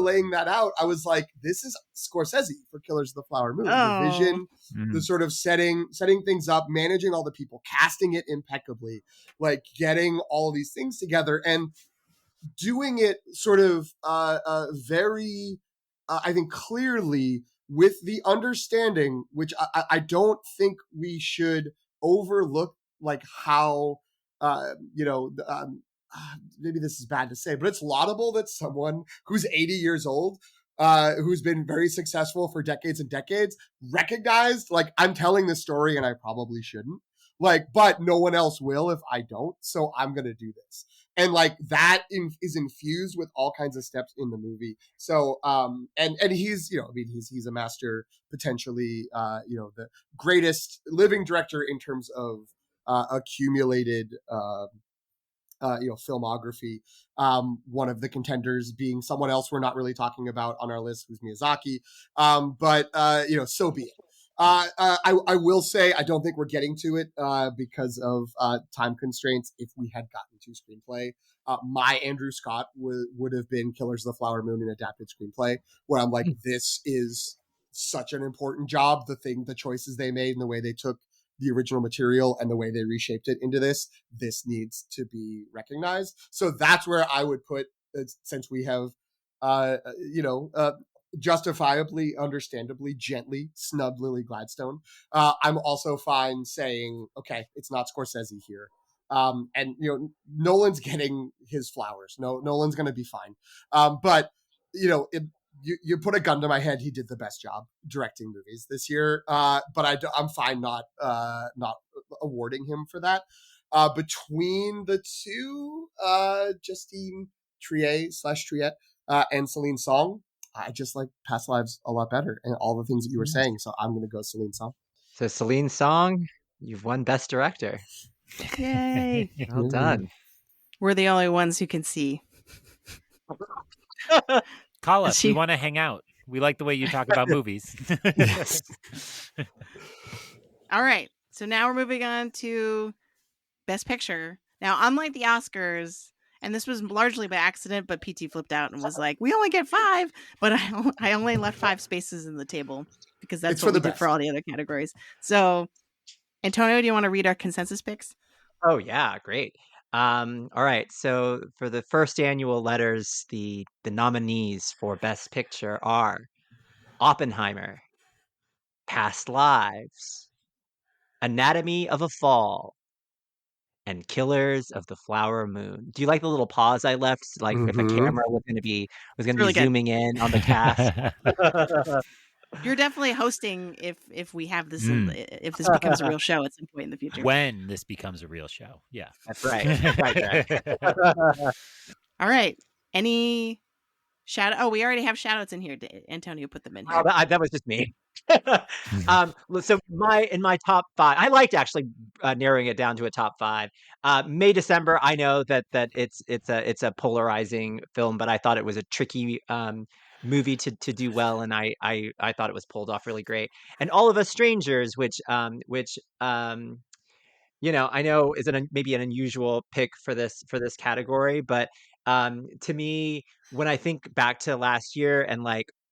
laying that out, I was like, this is Scorsese for Killers of the Flower Moon. The vision, the sort of setting things up, managing all the people, casting it impeccably, like getting all of these things together and doing it sort of very, I think, clearly with the understanding, which I don't think we should overlook, like how, maybe this is bad to say, but it's laudable that someone who's 80 years old, who's been very successful for decades and decades, recognized, like, I'm telling this story and I probably shouldn't. Like, but no one else will if I don't, so I'm going to do this. And like that is infused with all kinds of steps in the movie. So, and he's, he's a master, potentially, the greatest living director in terms of accumulated, filmography. One of the contenders being someone else we're not really talking about on our list, who's Miyazaki. But so be it. I will say I don't think we're getting to it because of time constraints. If we had gotten to screenplay, my Andrew Scott would have been Killers of the Flower Moon, an adapted screenplay, where I'm like, this is such an important job. The choices they made and the way they took the original material and the way they reshaped it into this needs to be recognized. So that's where I would put, since we have, justifiably, understandably, gently snubbed Lily Gladstone. I'm also fine saying, okay, it's not Scorsese here. And Nolan's getting his flowers. Nolan's going to be fine. But you put a gun to my head. He did the best job directing movies this year. But I'm fine not awarding him for that. Between the two, Justine Triet and Celine Song, I just like Past Lives a lot better and all the things that you were saying. So I'm going to go Celine Song. So Celine Song, you've won Best Director. Yay. Well done. We're the only ones who can see. Call Is us. she- We want to hang out. We like the way you talk about movies. Yes. All right. So now we're moving on to Best Picture. Now, unlike the Oscars, and this was largely by accident, but PT flipped out and was like, "We only get 5," but I only left 5 spaces in the table because that's It's what for we the did for best. all the other categories. So, Antonio, do you want to read our consensus picks? Oh yeah, great. All right. So for the first annual letters, the nominees for Best Picture are Oppenheimer, Past Lives, Anatomy of a Fall, and Killers of the Flower Moon. Do you like the little pause I left? Like if a Mm-hmm. camera was gonna It's be really good. zooming in on the cast. You're definitely hosting if we have this if this becomes a real show at some point in the future. When this becomes a real show. Yeah. That's right. Right, Greg. All right. Any we already have shout outs in here. Antonio put them in here. Oh, that was just me. So in my top 5, I liked actually narrowing it down to a top 5. May December, I know that it's a polarizing film, but I thought it was a tricky movie to do well, and I thought it was pulled off really great. And All of Us Strangers, which I know is maybe an unusual pick for this category, but to me, when I think back to last year and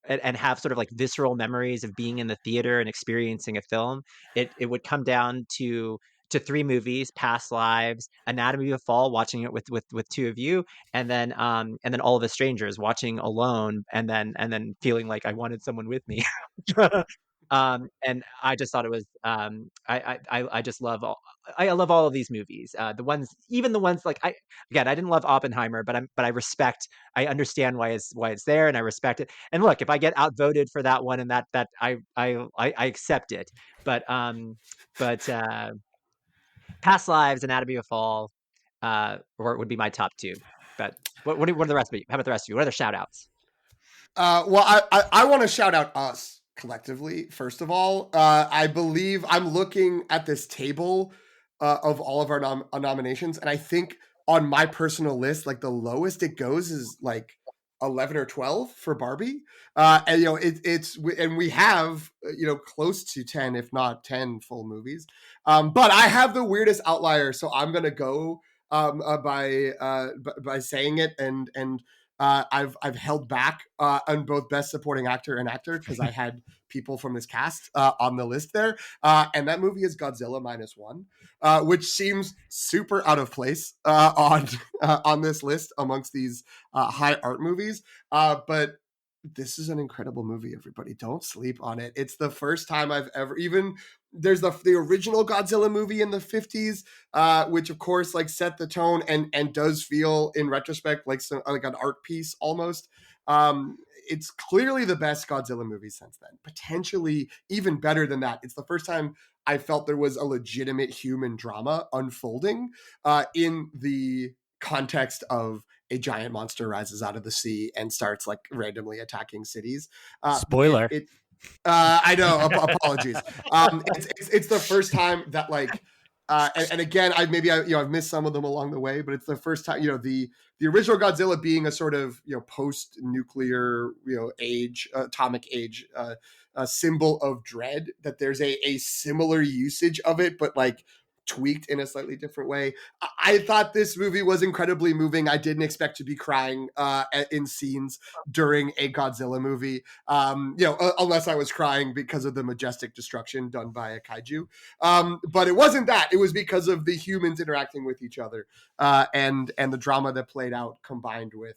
and have sort of like visceral memories of being in the theater and experiencing a film, it would come down to 3 movies: Past Lives, Anatomy of a Fall, watching it with 2 of you, and then All of Us Strangers, watching alone, and then feeling like I wanted someone with me. And I just thought it was I just love I love all of these movies. Even the ones like I didn't love Oppenheimer, but I understand why it's there, and I respect it. And look, if I get outvoted for that one, and that I accept it. But Past Lives, Anatomy of a Fall, or would be my top 2. But what are the rest of you? How about the rest of you? What other shout outs? Well, I want to shout out us collectively. First of all, I believe I'm looking at this table of all of our nominations, and I think on my personal list, like the lowest it goes is like 11 or 12 for Barbie. And and we have close to 10, if not 10, full movies. But I have the weirdest outlier, so I'm gonna go by saying it, and I've held back on both Best Supporting Actor and Actor because I had people from this cast on the list there, and that movie is Godzilla -1, which seems super out of place on this list amongst these high art movies, but this is an incredible movie. Everybody, don't sleep on it. It's the first time I've ever there's the original Godzilla movie in the 50s, which of course like set the tone and does feel in retrospect like an art piece almost. It's clearly the best Godzilla movie since then, potentially even better than that. It's the first time I felt there was a legitimate human drama unfolding in the context of a giant monster rises out of the sea and starts like randomly attacking cities. Spoiler. I know. Apologies. It's the first time that like, and again, I've missed some of them along the way, but it's the first time the original Godzilla being a sort of post nuclear age, atomic age, a symbol of dread. That there's a similar usage of it, but like tweaked in a slightly different way. I thought this movie was incredibly moving. I didn't expect to be crying in scenes during a Godzilla movie. Unless I was crying because of the majestic destruction done by a kaiju. But it wasn't that. It was because of the humans interacting with each other and the drama that played out combined with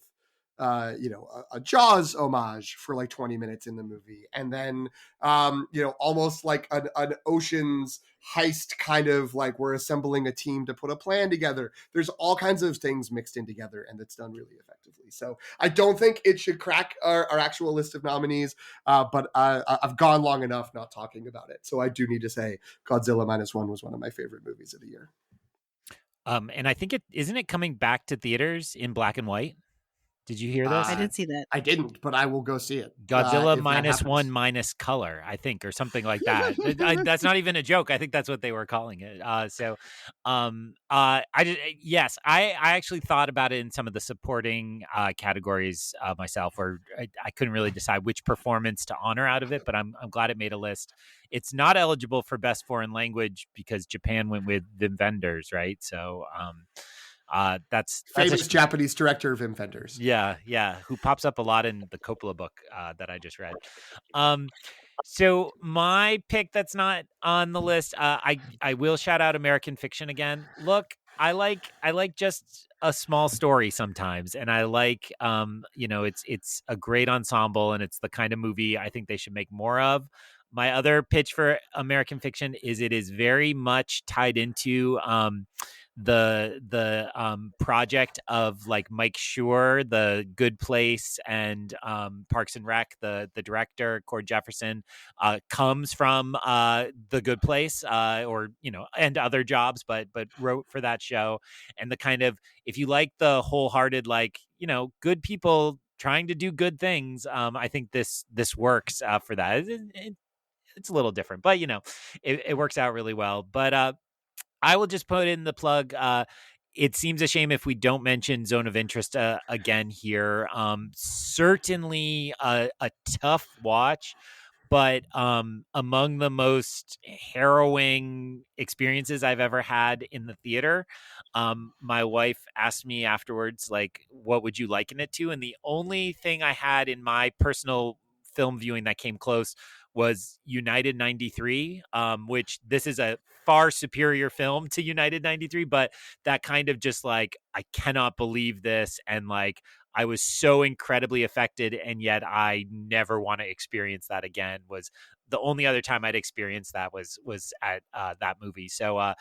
a Jaws homage for like 20 minutes in the movie. And then, almost like an Ocean's heist kind of like we're assembling a team to put a plan together. There's all kinds of things mixed in together, and it's done really effectively. So I don't think it should crack our actual list of nominees, but I've gone long enough not talking about it. So I do need to say Godzilla -1 was one of my favorite movies of the year. And I think isn't it coming back to theaters in black and white? Did you hear this? I did see that. I didn't, but I will go see it. Godzilla if that happens. -1 minus color, I think, or something like that. That's not even a joke. I think that's what they were calling it. Yes, I actually thought about it in some of the supporting categories myself, or I couldn't really decide which performance to honor out of it, but I'm glad it made a list. It's not eligible for best foreign language because Japan went with the vendors, right? So, that's famous Japanese director Wim Wenders. Yeah, who pops up a lot in the Coppola book that I just read. So my pick that's not on the list, I will shout out American Fiction again. Look, I like just a small story sometimes, and I like it's a great ensemble, and it's the kind of movie I think they should make more of. My other pitch for American Fiction is it is very much tied into the project of like Mike Schur, The Good Place, and Parks and Rec. The director Cord Jefferson comes from The Good Place, or and other jobs, but wrote for that show. And the kind of, if you like the wholehearted, like good people trying to do good things, I think this works for that. It's a little different, but it works out really well. But I will just put in the plug. It seems a shame if we don't mention Zone of Interest again here. Certainly a tough watch, but among the most harrowing experiences I've ever had in the theater. My wife asked me afterwards, like, what would you liken it to? And the only thing I had in my personal film viewing that came close was United 93, which this is a far superior film to United 93, but that kind of just like, I cannot believe this. And like, I was so incredibly affected, and yet I never want to experience that again. Was the only other time I'd experienced that was at that movie. So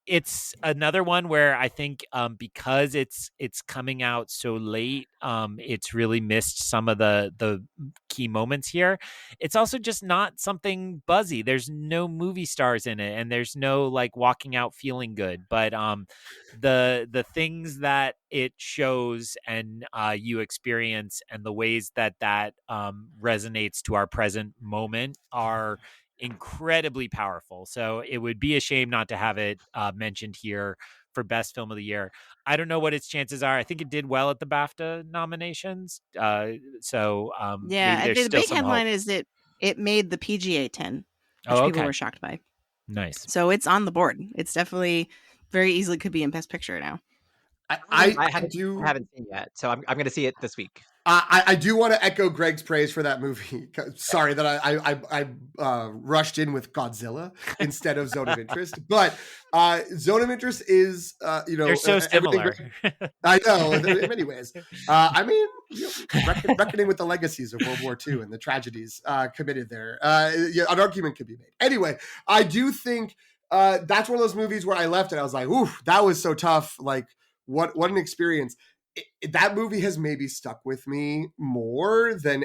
it's another one where I think because it's coming out so late, it's really missed some of the key moments here. It's also just not something buzzy. There's no movie stars in it, and there's no like walking out feeling good. But the things that it shows and you experience, and the ways that resonates to our present moment are incredibly powerful. So it would be a shame not to have it mentioned here for best film of the year. I don't know what its chances are. I think it did well at the BAFTA nominations. Maybe there's the still big some headline hope. is that it made the PGA 10, which Oh, people okay. were shocked by. Nice. So it's on the board. It's definitely very easily could be in Best Picture now. I haven't seen yet, so I'm going to see it this week. I do want to echo Greg's praise for that movie. Sorry that I rushed in with Godzilla instead of Zone of Interest, but Zone of Interest is they're so similar. I know in many ways. I mean, reckoning with the legacies of World War II and the tragedies committed there. An argument could be made. Anyway, I do think that's one of those movies where I left and I was like, "Ooh, that was so tough!" Like, what an experience. That movie has maybe stuck with me more than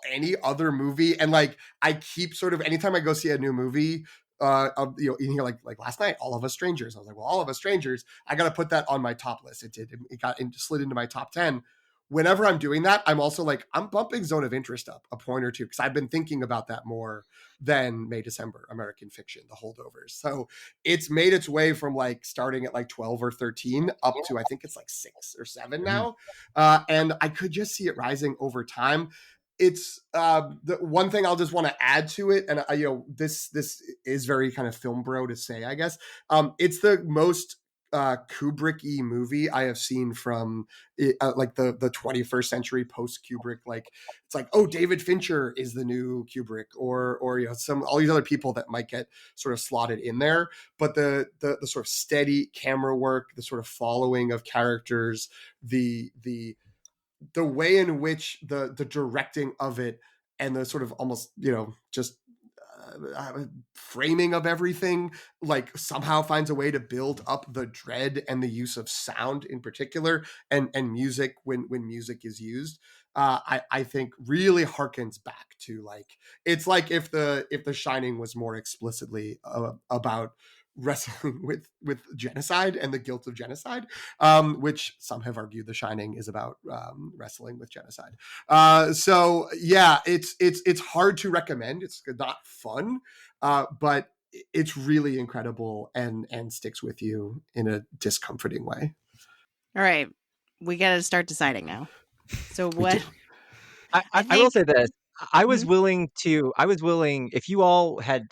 any other movie. And like, I keep sort of, anytime I go see a new movie, like last night, All of Us Strangers. I was like, well, All of Us Strangers, I got to put that on my top list. It slid into my top 10. Whenever I'm doing that, I'm also like, I'm bumping Zone of Interest up a point or two, because I've been thinking about that more than May, December, American Fiction, The Holdovers. So it's made its way from like starting at like 12 or 13 up to, I think it's like 6 or 7 now. And I could just see it rising over time. It's the one thing I'll just want to add to it, and this is very kind of film bro to say, I guess. It's the most Kubrick-y movie I have seen from like the 21st century post Kubrick. Like, it's like, oh, David Fincher is the new Kubrick, or all these other people that might get sort of slotted in there. But the sort of steady camera work, the sort of following of characters, the way in which the directing of it, and the sort of almost just framing of everything, like, somehow finds a way to build up the dread, and the use of sound in particular, and music when music is used. I think really harkens back to, like, it's like if the Shining was more explicitly about wrestling with genocide and the guilt of genocide, which some have argued The Shining is about wrestling with genocide. So yeah, it's hard to recommend. It's not fun, but it's really incredible and sticks with you in a discomforting way. All right, we got to start deciding now. So what? I will say this. I was Mhm. willing if you all had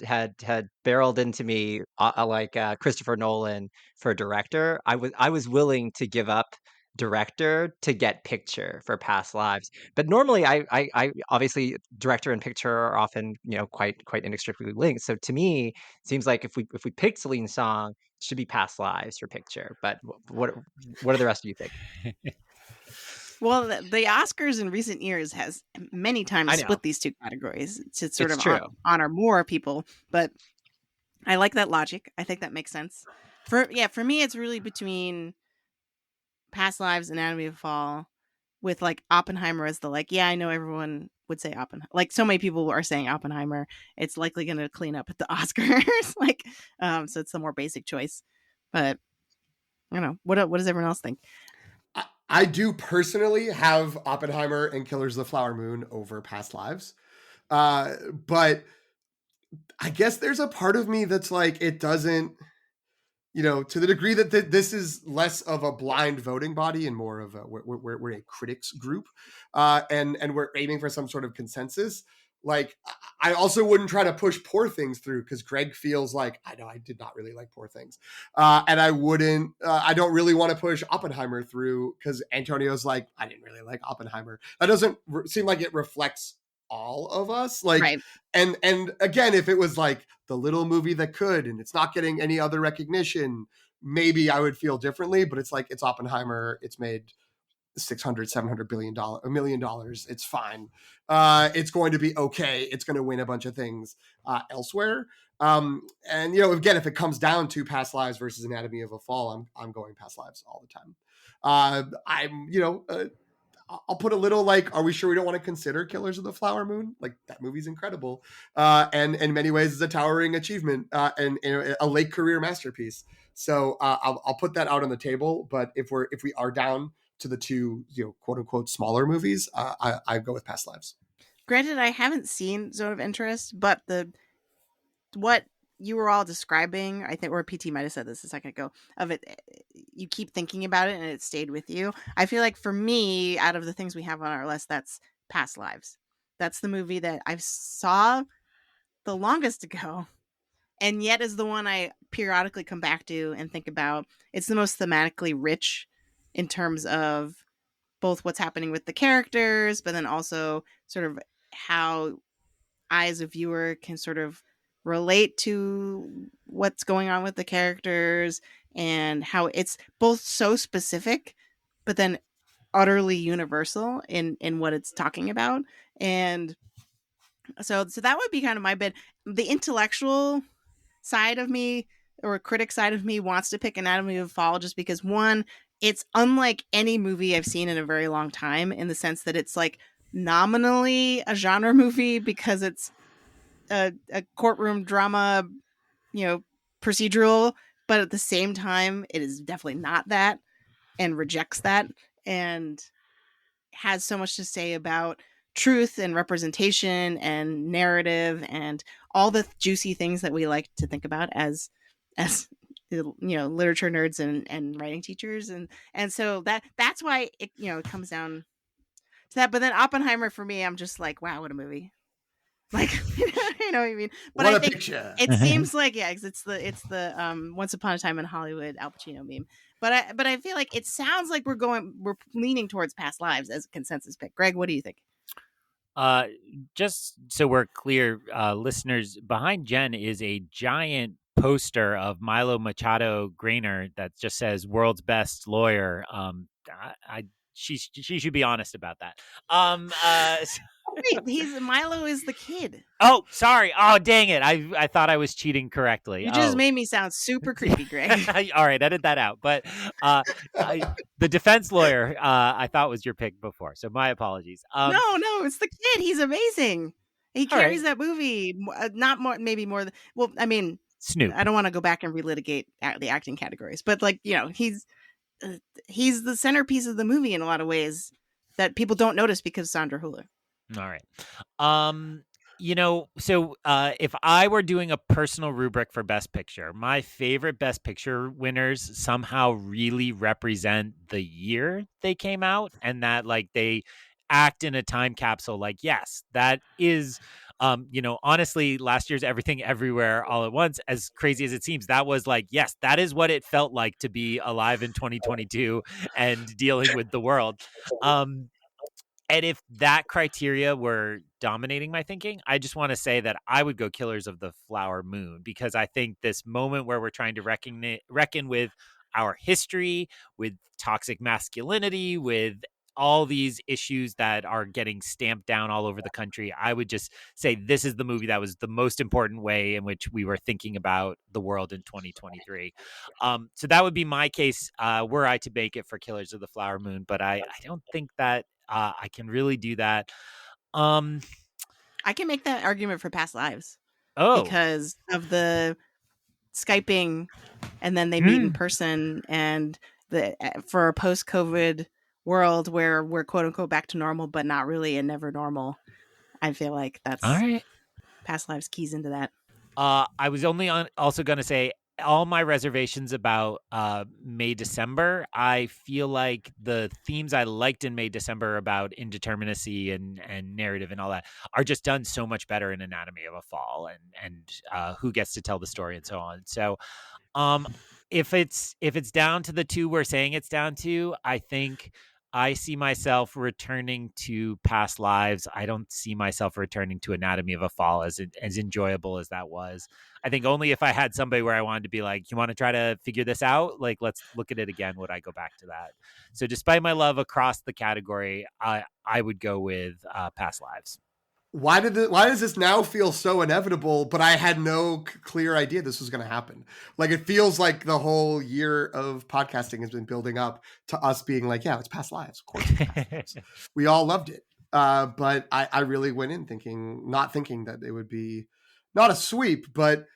barreled into me like Christopher Nolan for director, I was willing to give up director to get picture for Past Lives. But normally I obviously director and picture are often, quite inextricably linked. So to me, it seems like if we picked Celine's song, it should be Past Lives for picture. But what do the rest of you think? Well, the Oscars in recent years has many times I know. split these two categories to sort It's of true. honor more people, but I like that logic. I think that makes sense. For me, it's really between Past Lives, Anatomy of a Fall, with like Oppenheimer as the I know everyone would say Oppenheimer. Like so many people are saying Oppenheimer. It's likely going to clean up at the Oscars. So it's the more basic choice. But I don't know. What does everyone else think? I do personally have Oppenheimer and Killers of the Flower Moon over Past Lives. But I guess there's a part of me that's like, it doesn't, to the degree that this is less of a blind voting body and more of we're a critics group, and we're aiming for some sort of consensus. Like, I also wouldn't try to push Poor Things through because Greg feels like, I know I did not really like Poor Things. And I don't really want to push Oppenheimer through because Antonio's like, I didn't really like Oppenheimer. That doesn't seem like it reflects all of us. Like, Right. and again, if it was like the little movie that could, and it's not getting any other recognition, maybe I would feel differently, but it's like, it's Oppenheimer. It's made $600-700 billion, $1 million. It's fine. It's going to be okay. It's going to win a bunch of things elsewhere. And again, if it comes down to Past Lives versus Anatomy of a Fall, I'm going Past Lives all the time. I'll put a little like, are we sure we don't want to consider Killers of the Flower Moon? Like, that movie's incredible, and in many ways is a towering achievement, and a late career masterpiece. So I'll put that out on the table. But if we are down to the two, quote unquote smaller movies, I go with Past Lives. Granted, I haven't seen Zone of Interest, but what you were all describing, I think, or PT might have said this a second ago, of it, you keep thinking about it and it stayed with you. I feel like for me, out of the things we have on our list, that's Past Lives. That's the movie that I saw the longest ago, and yet is the one I periodically come back to and think about. It's the most thematically rich in terms of both what's happening with the characters, but then also sort of how I, as a viewer, can sort of relate to what's going on with the characters, and how it's both so specific, but then utterly universal in what it's talking about. And so that would be kind of my bid. The intellectual side of me, or critic side of me, wants to pick Anatomy of a Fall just because, one, it's unlike any movie I've seen in a very long time, in the sense that it's like nominally a genre movie because it's a courtroom drama, procedural, but at the same time, it is definitely not that, and rejects that, and has so much to say about truth and representation and narrative and all the juicy things that we like to think about as literature nerds and writing teachers, and so that's why it comes down to that. But then Oppenheimer, for me, I'm just like, wow, what a movie. Like, you know what I mean? But What I a think picture. it seems like, yeah, it's the Once Upon a Time in Hollywood Al Pacino meme. But I feel like it sounds like we're leaning towards Past Lives as a consensus pick. Greg, what do you think? Just so we're clear, listeners, behind Jen is a giant poster of Milo Machado Grainer that just says "World's Best Lawyer." She should be honest about that. Wait, Milo is the kid. Oh, sorry. Oh, dang it. I thought I was cheating correctly. You just made me sound super creepy, Greg. All right, edit that out. But the defense lawyer, I thought was your pick before, so my apologies. No, it's the kid. He's amazing. He carries that movie. Not more, maybe more. Well, I mean, Snoop. I don't want to go back and relitigate the acting categories, but like, he's the centerpiece of the movie in a lot of ways that people don't notice because Sandra Hüller. All right. So if I were doing a personal rubric for Best Picture, my favorite Best Picture winners somehow really represent the year they came out, and that like they act in a time capsule. Like, yes, that is, honestly, last year's Everything Everywhere All at Once, as crazy as it seems, that was like, yes, that is what it felt like to be alive in 2022 and dealing with the world. And if that criteria were dominating my thinking, I just want to say that I would go Killers of the Flower Moon, because I think this moment where we're trying to reckon with our history, with toxic masculinity, with all these issues that are getting stamped down all over the country, I would just say this is the movie that was the most important way in which we were thinking about the world in 2023. So that would be my case were I to make it for Killers of the Flower Moon, but I don't think that I can really do that. I can make that argument for Past Lives Oh, because of the Skyping and then they meet in person, and for a post-COVID world where we're quote unquote back to normal, but not really and never normal. I feel like that's all right. Past Lives keys into that. I was also going to say all my reservations about May, December. I feel like the themes I liked in May, December about indeterminacy and narrative and all that are just done so much better in Anatomy of a Fall and who gets to tell the story and so on. So if it's down to the two we're saying it's down to, I think I see myself returning to Past Lives. I don't see myself returning to Anatomy of a Fall as enjoyable as that was. I think only if I had somebody where I wanted to be like, you want to try to figure this out? Like, let's look at it again. Would I go back to that? So despite my love across the category, I would go with Past Lives. Why does this now feel so inevitable? But I had no clear idea this was going to happen. Like, it feels like the whole year of podcasting has been building up to us being like, yeah, it's Past Lives. Of course, it's Past Lives. We all loved it. But I really went in not thinking that it would be not a sweep, but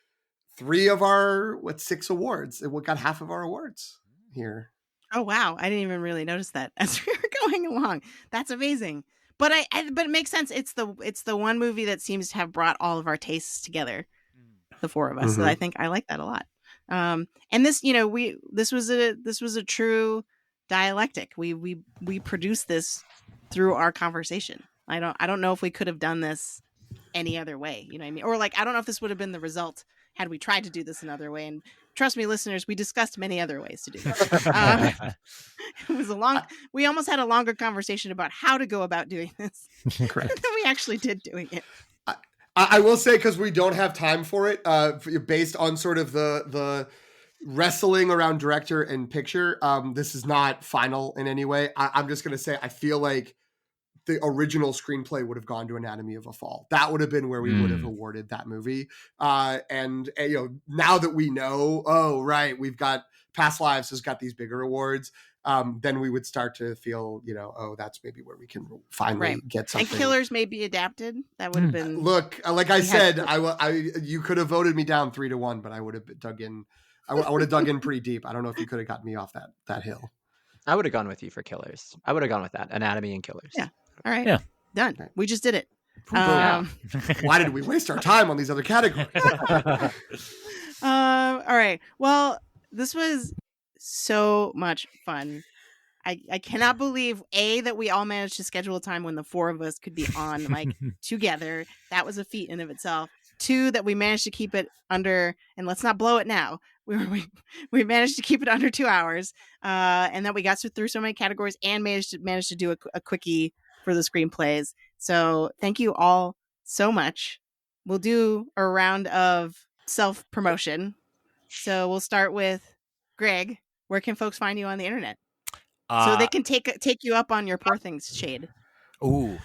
3 of our 6 awards. It got half of our awards here. Oh wow, I didn't even really notice that as we were going along. That's amazing. But but it makes sense. It's the one movie that seems to have brought all of our tastes together, the 4 of us. Mm-hmm. So I think I like that a lot. And this, this was a true dialectic. We produced this through our conversation. I don't know if we could have done this any other way. You know what I mean? Or like, I don't know if this would have been the result had we tried to do this another way. And trust me, listeners, we discussed many other ways to do this. It was we almost had a longer conversation about how to go about doing this Correct. than we actually did doing it. I will say, because we don't have time for it, based on sort of the wrestling around director and picture, this is not final in any way. I'm just going to say, I feel like the original screenplay would have gone to Anatomy of a Fall. That would have been where we would have awarded that movie. And now that we know, oh, right, we've got Past Lives has got these bigger awards, then we would start to feel, oh, that's maybe where we can finally get something. And Killers may be adapted. That would have been. Look, like I said, you could have voted me down 3-1, but I would have dug in. I would have dug in pretty deep. I don't know if you could have gotten me off that hill. I would have gone with you for Killers. I would have gone with that. Anatomy and Killers. Yeah. All right. Yeah. Done. Right. We just did it. Why did we waste our time on these other categories? All right. Well, this was so much fun. I cannot believe that we all managed to schedule a time when the 4 of us could be on like together. That was a feat in of itself. 2, that we managed to keep it under, and let's not blow it now. We managed to keep it under 2 hours, and that we got through so many categories and managed to do a quickie for the screenplays. So thank you all so much. We'll do a round of self-promotion. So we'll start with Greg. Where can folks find you on the internet? So they can take you up on your Poor Things shade. Well,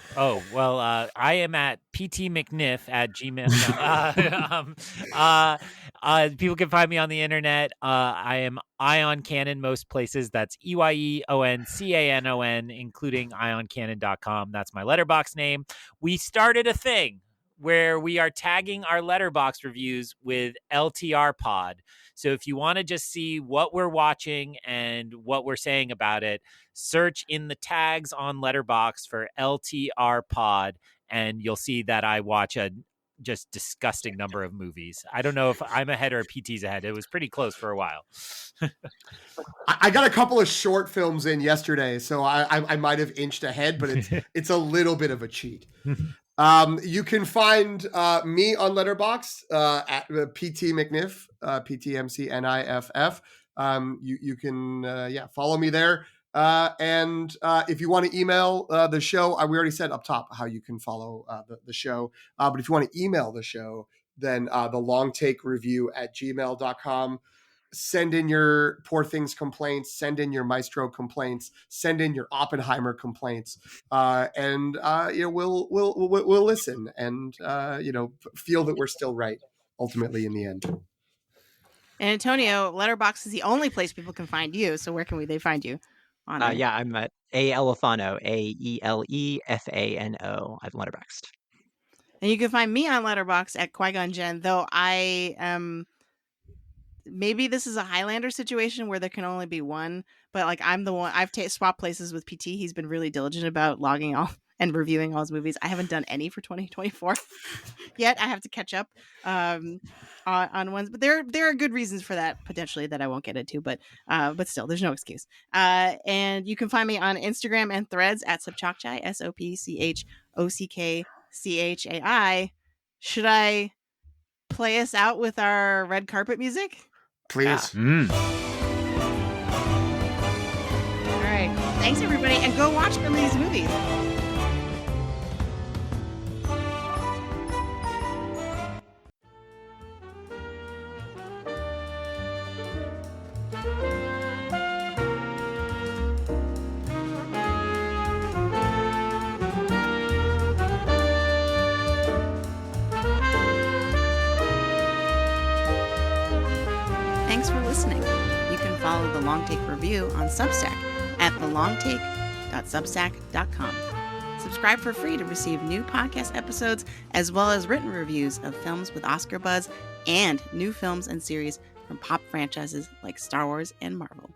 I am at ptmcniff@gmail. People can find me on the internet. I am Ion Cannon most places. That's EYEONCANON, including ioncannon.com. That's my letterbox name. We started a thing. where we are tagging our Letterboxd reviews with LTR Pod. So if you want to just see what we're watching and what we're saying about it, search in the tags on Letterboxd for LTR Pod, and you'll see that I watch a just disgusting number of movies. I don't know if I'm ahead or PT's ahead. It was pretty close for a while. I got a couple of short films in yesterday, so I might have inched ahead, but it's a little bit of a cheat. You can find me on Letterboxd at PT McNiff, PTMCNIFF. You can follow me there. And if you want to email the show, we already said up top how you can follow the show. But if you want to email the show, then the longtakereview@gmail.com. Send in your Poor Things complaints, send in your Maestro complaints, send in your Oppenheimer complaints, and we'll listen and feel that we're still right ultimately in the end. And Antonio, Letterboxd is the only place people can find you. So where can they find you? On it? Yeah, I'm at Aelefano, AELEFANO. I've Letterboxd. And you can find me on Letterboxd at Qui-Gon Jinn, though I am. Maybe this is a Highlander situation where there can only be one, but like I'm the one. I've swapped places with PT. He's been really diligent about logging all and reviewing all his movies. I haven't done any for 2024 yet. I have to catch up on ones, but there are good reasons for that potentially that I won't get into. But still, there's no excuse. And you can find me on Instagram and Threads at Subchokchai, SOPCHOCKCHAI. Should I play us out with our red carpet music? Please. All right. Thanks, everybody. And go watch some of these movies. Thanks for listening. You can follow The Long Take Review on Substack at thelongtake.substack.com. Subscribe for free to receive new podcast episodes as well as written reviews of films with Oscar buzz and new films and series from pop franchises like Star Wars and Marvel.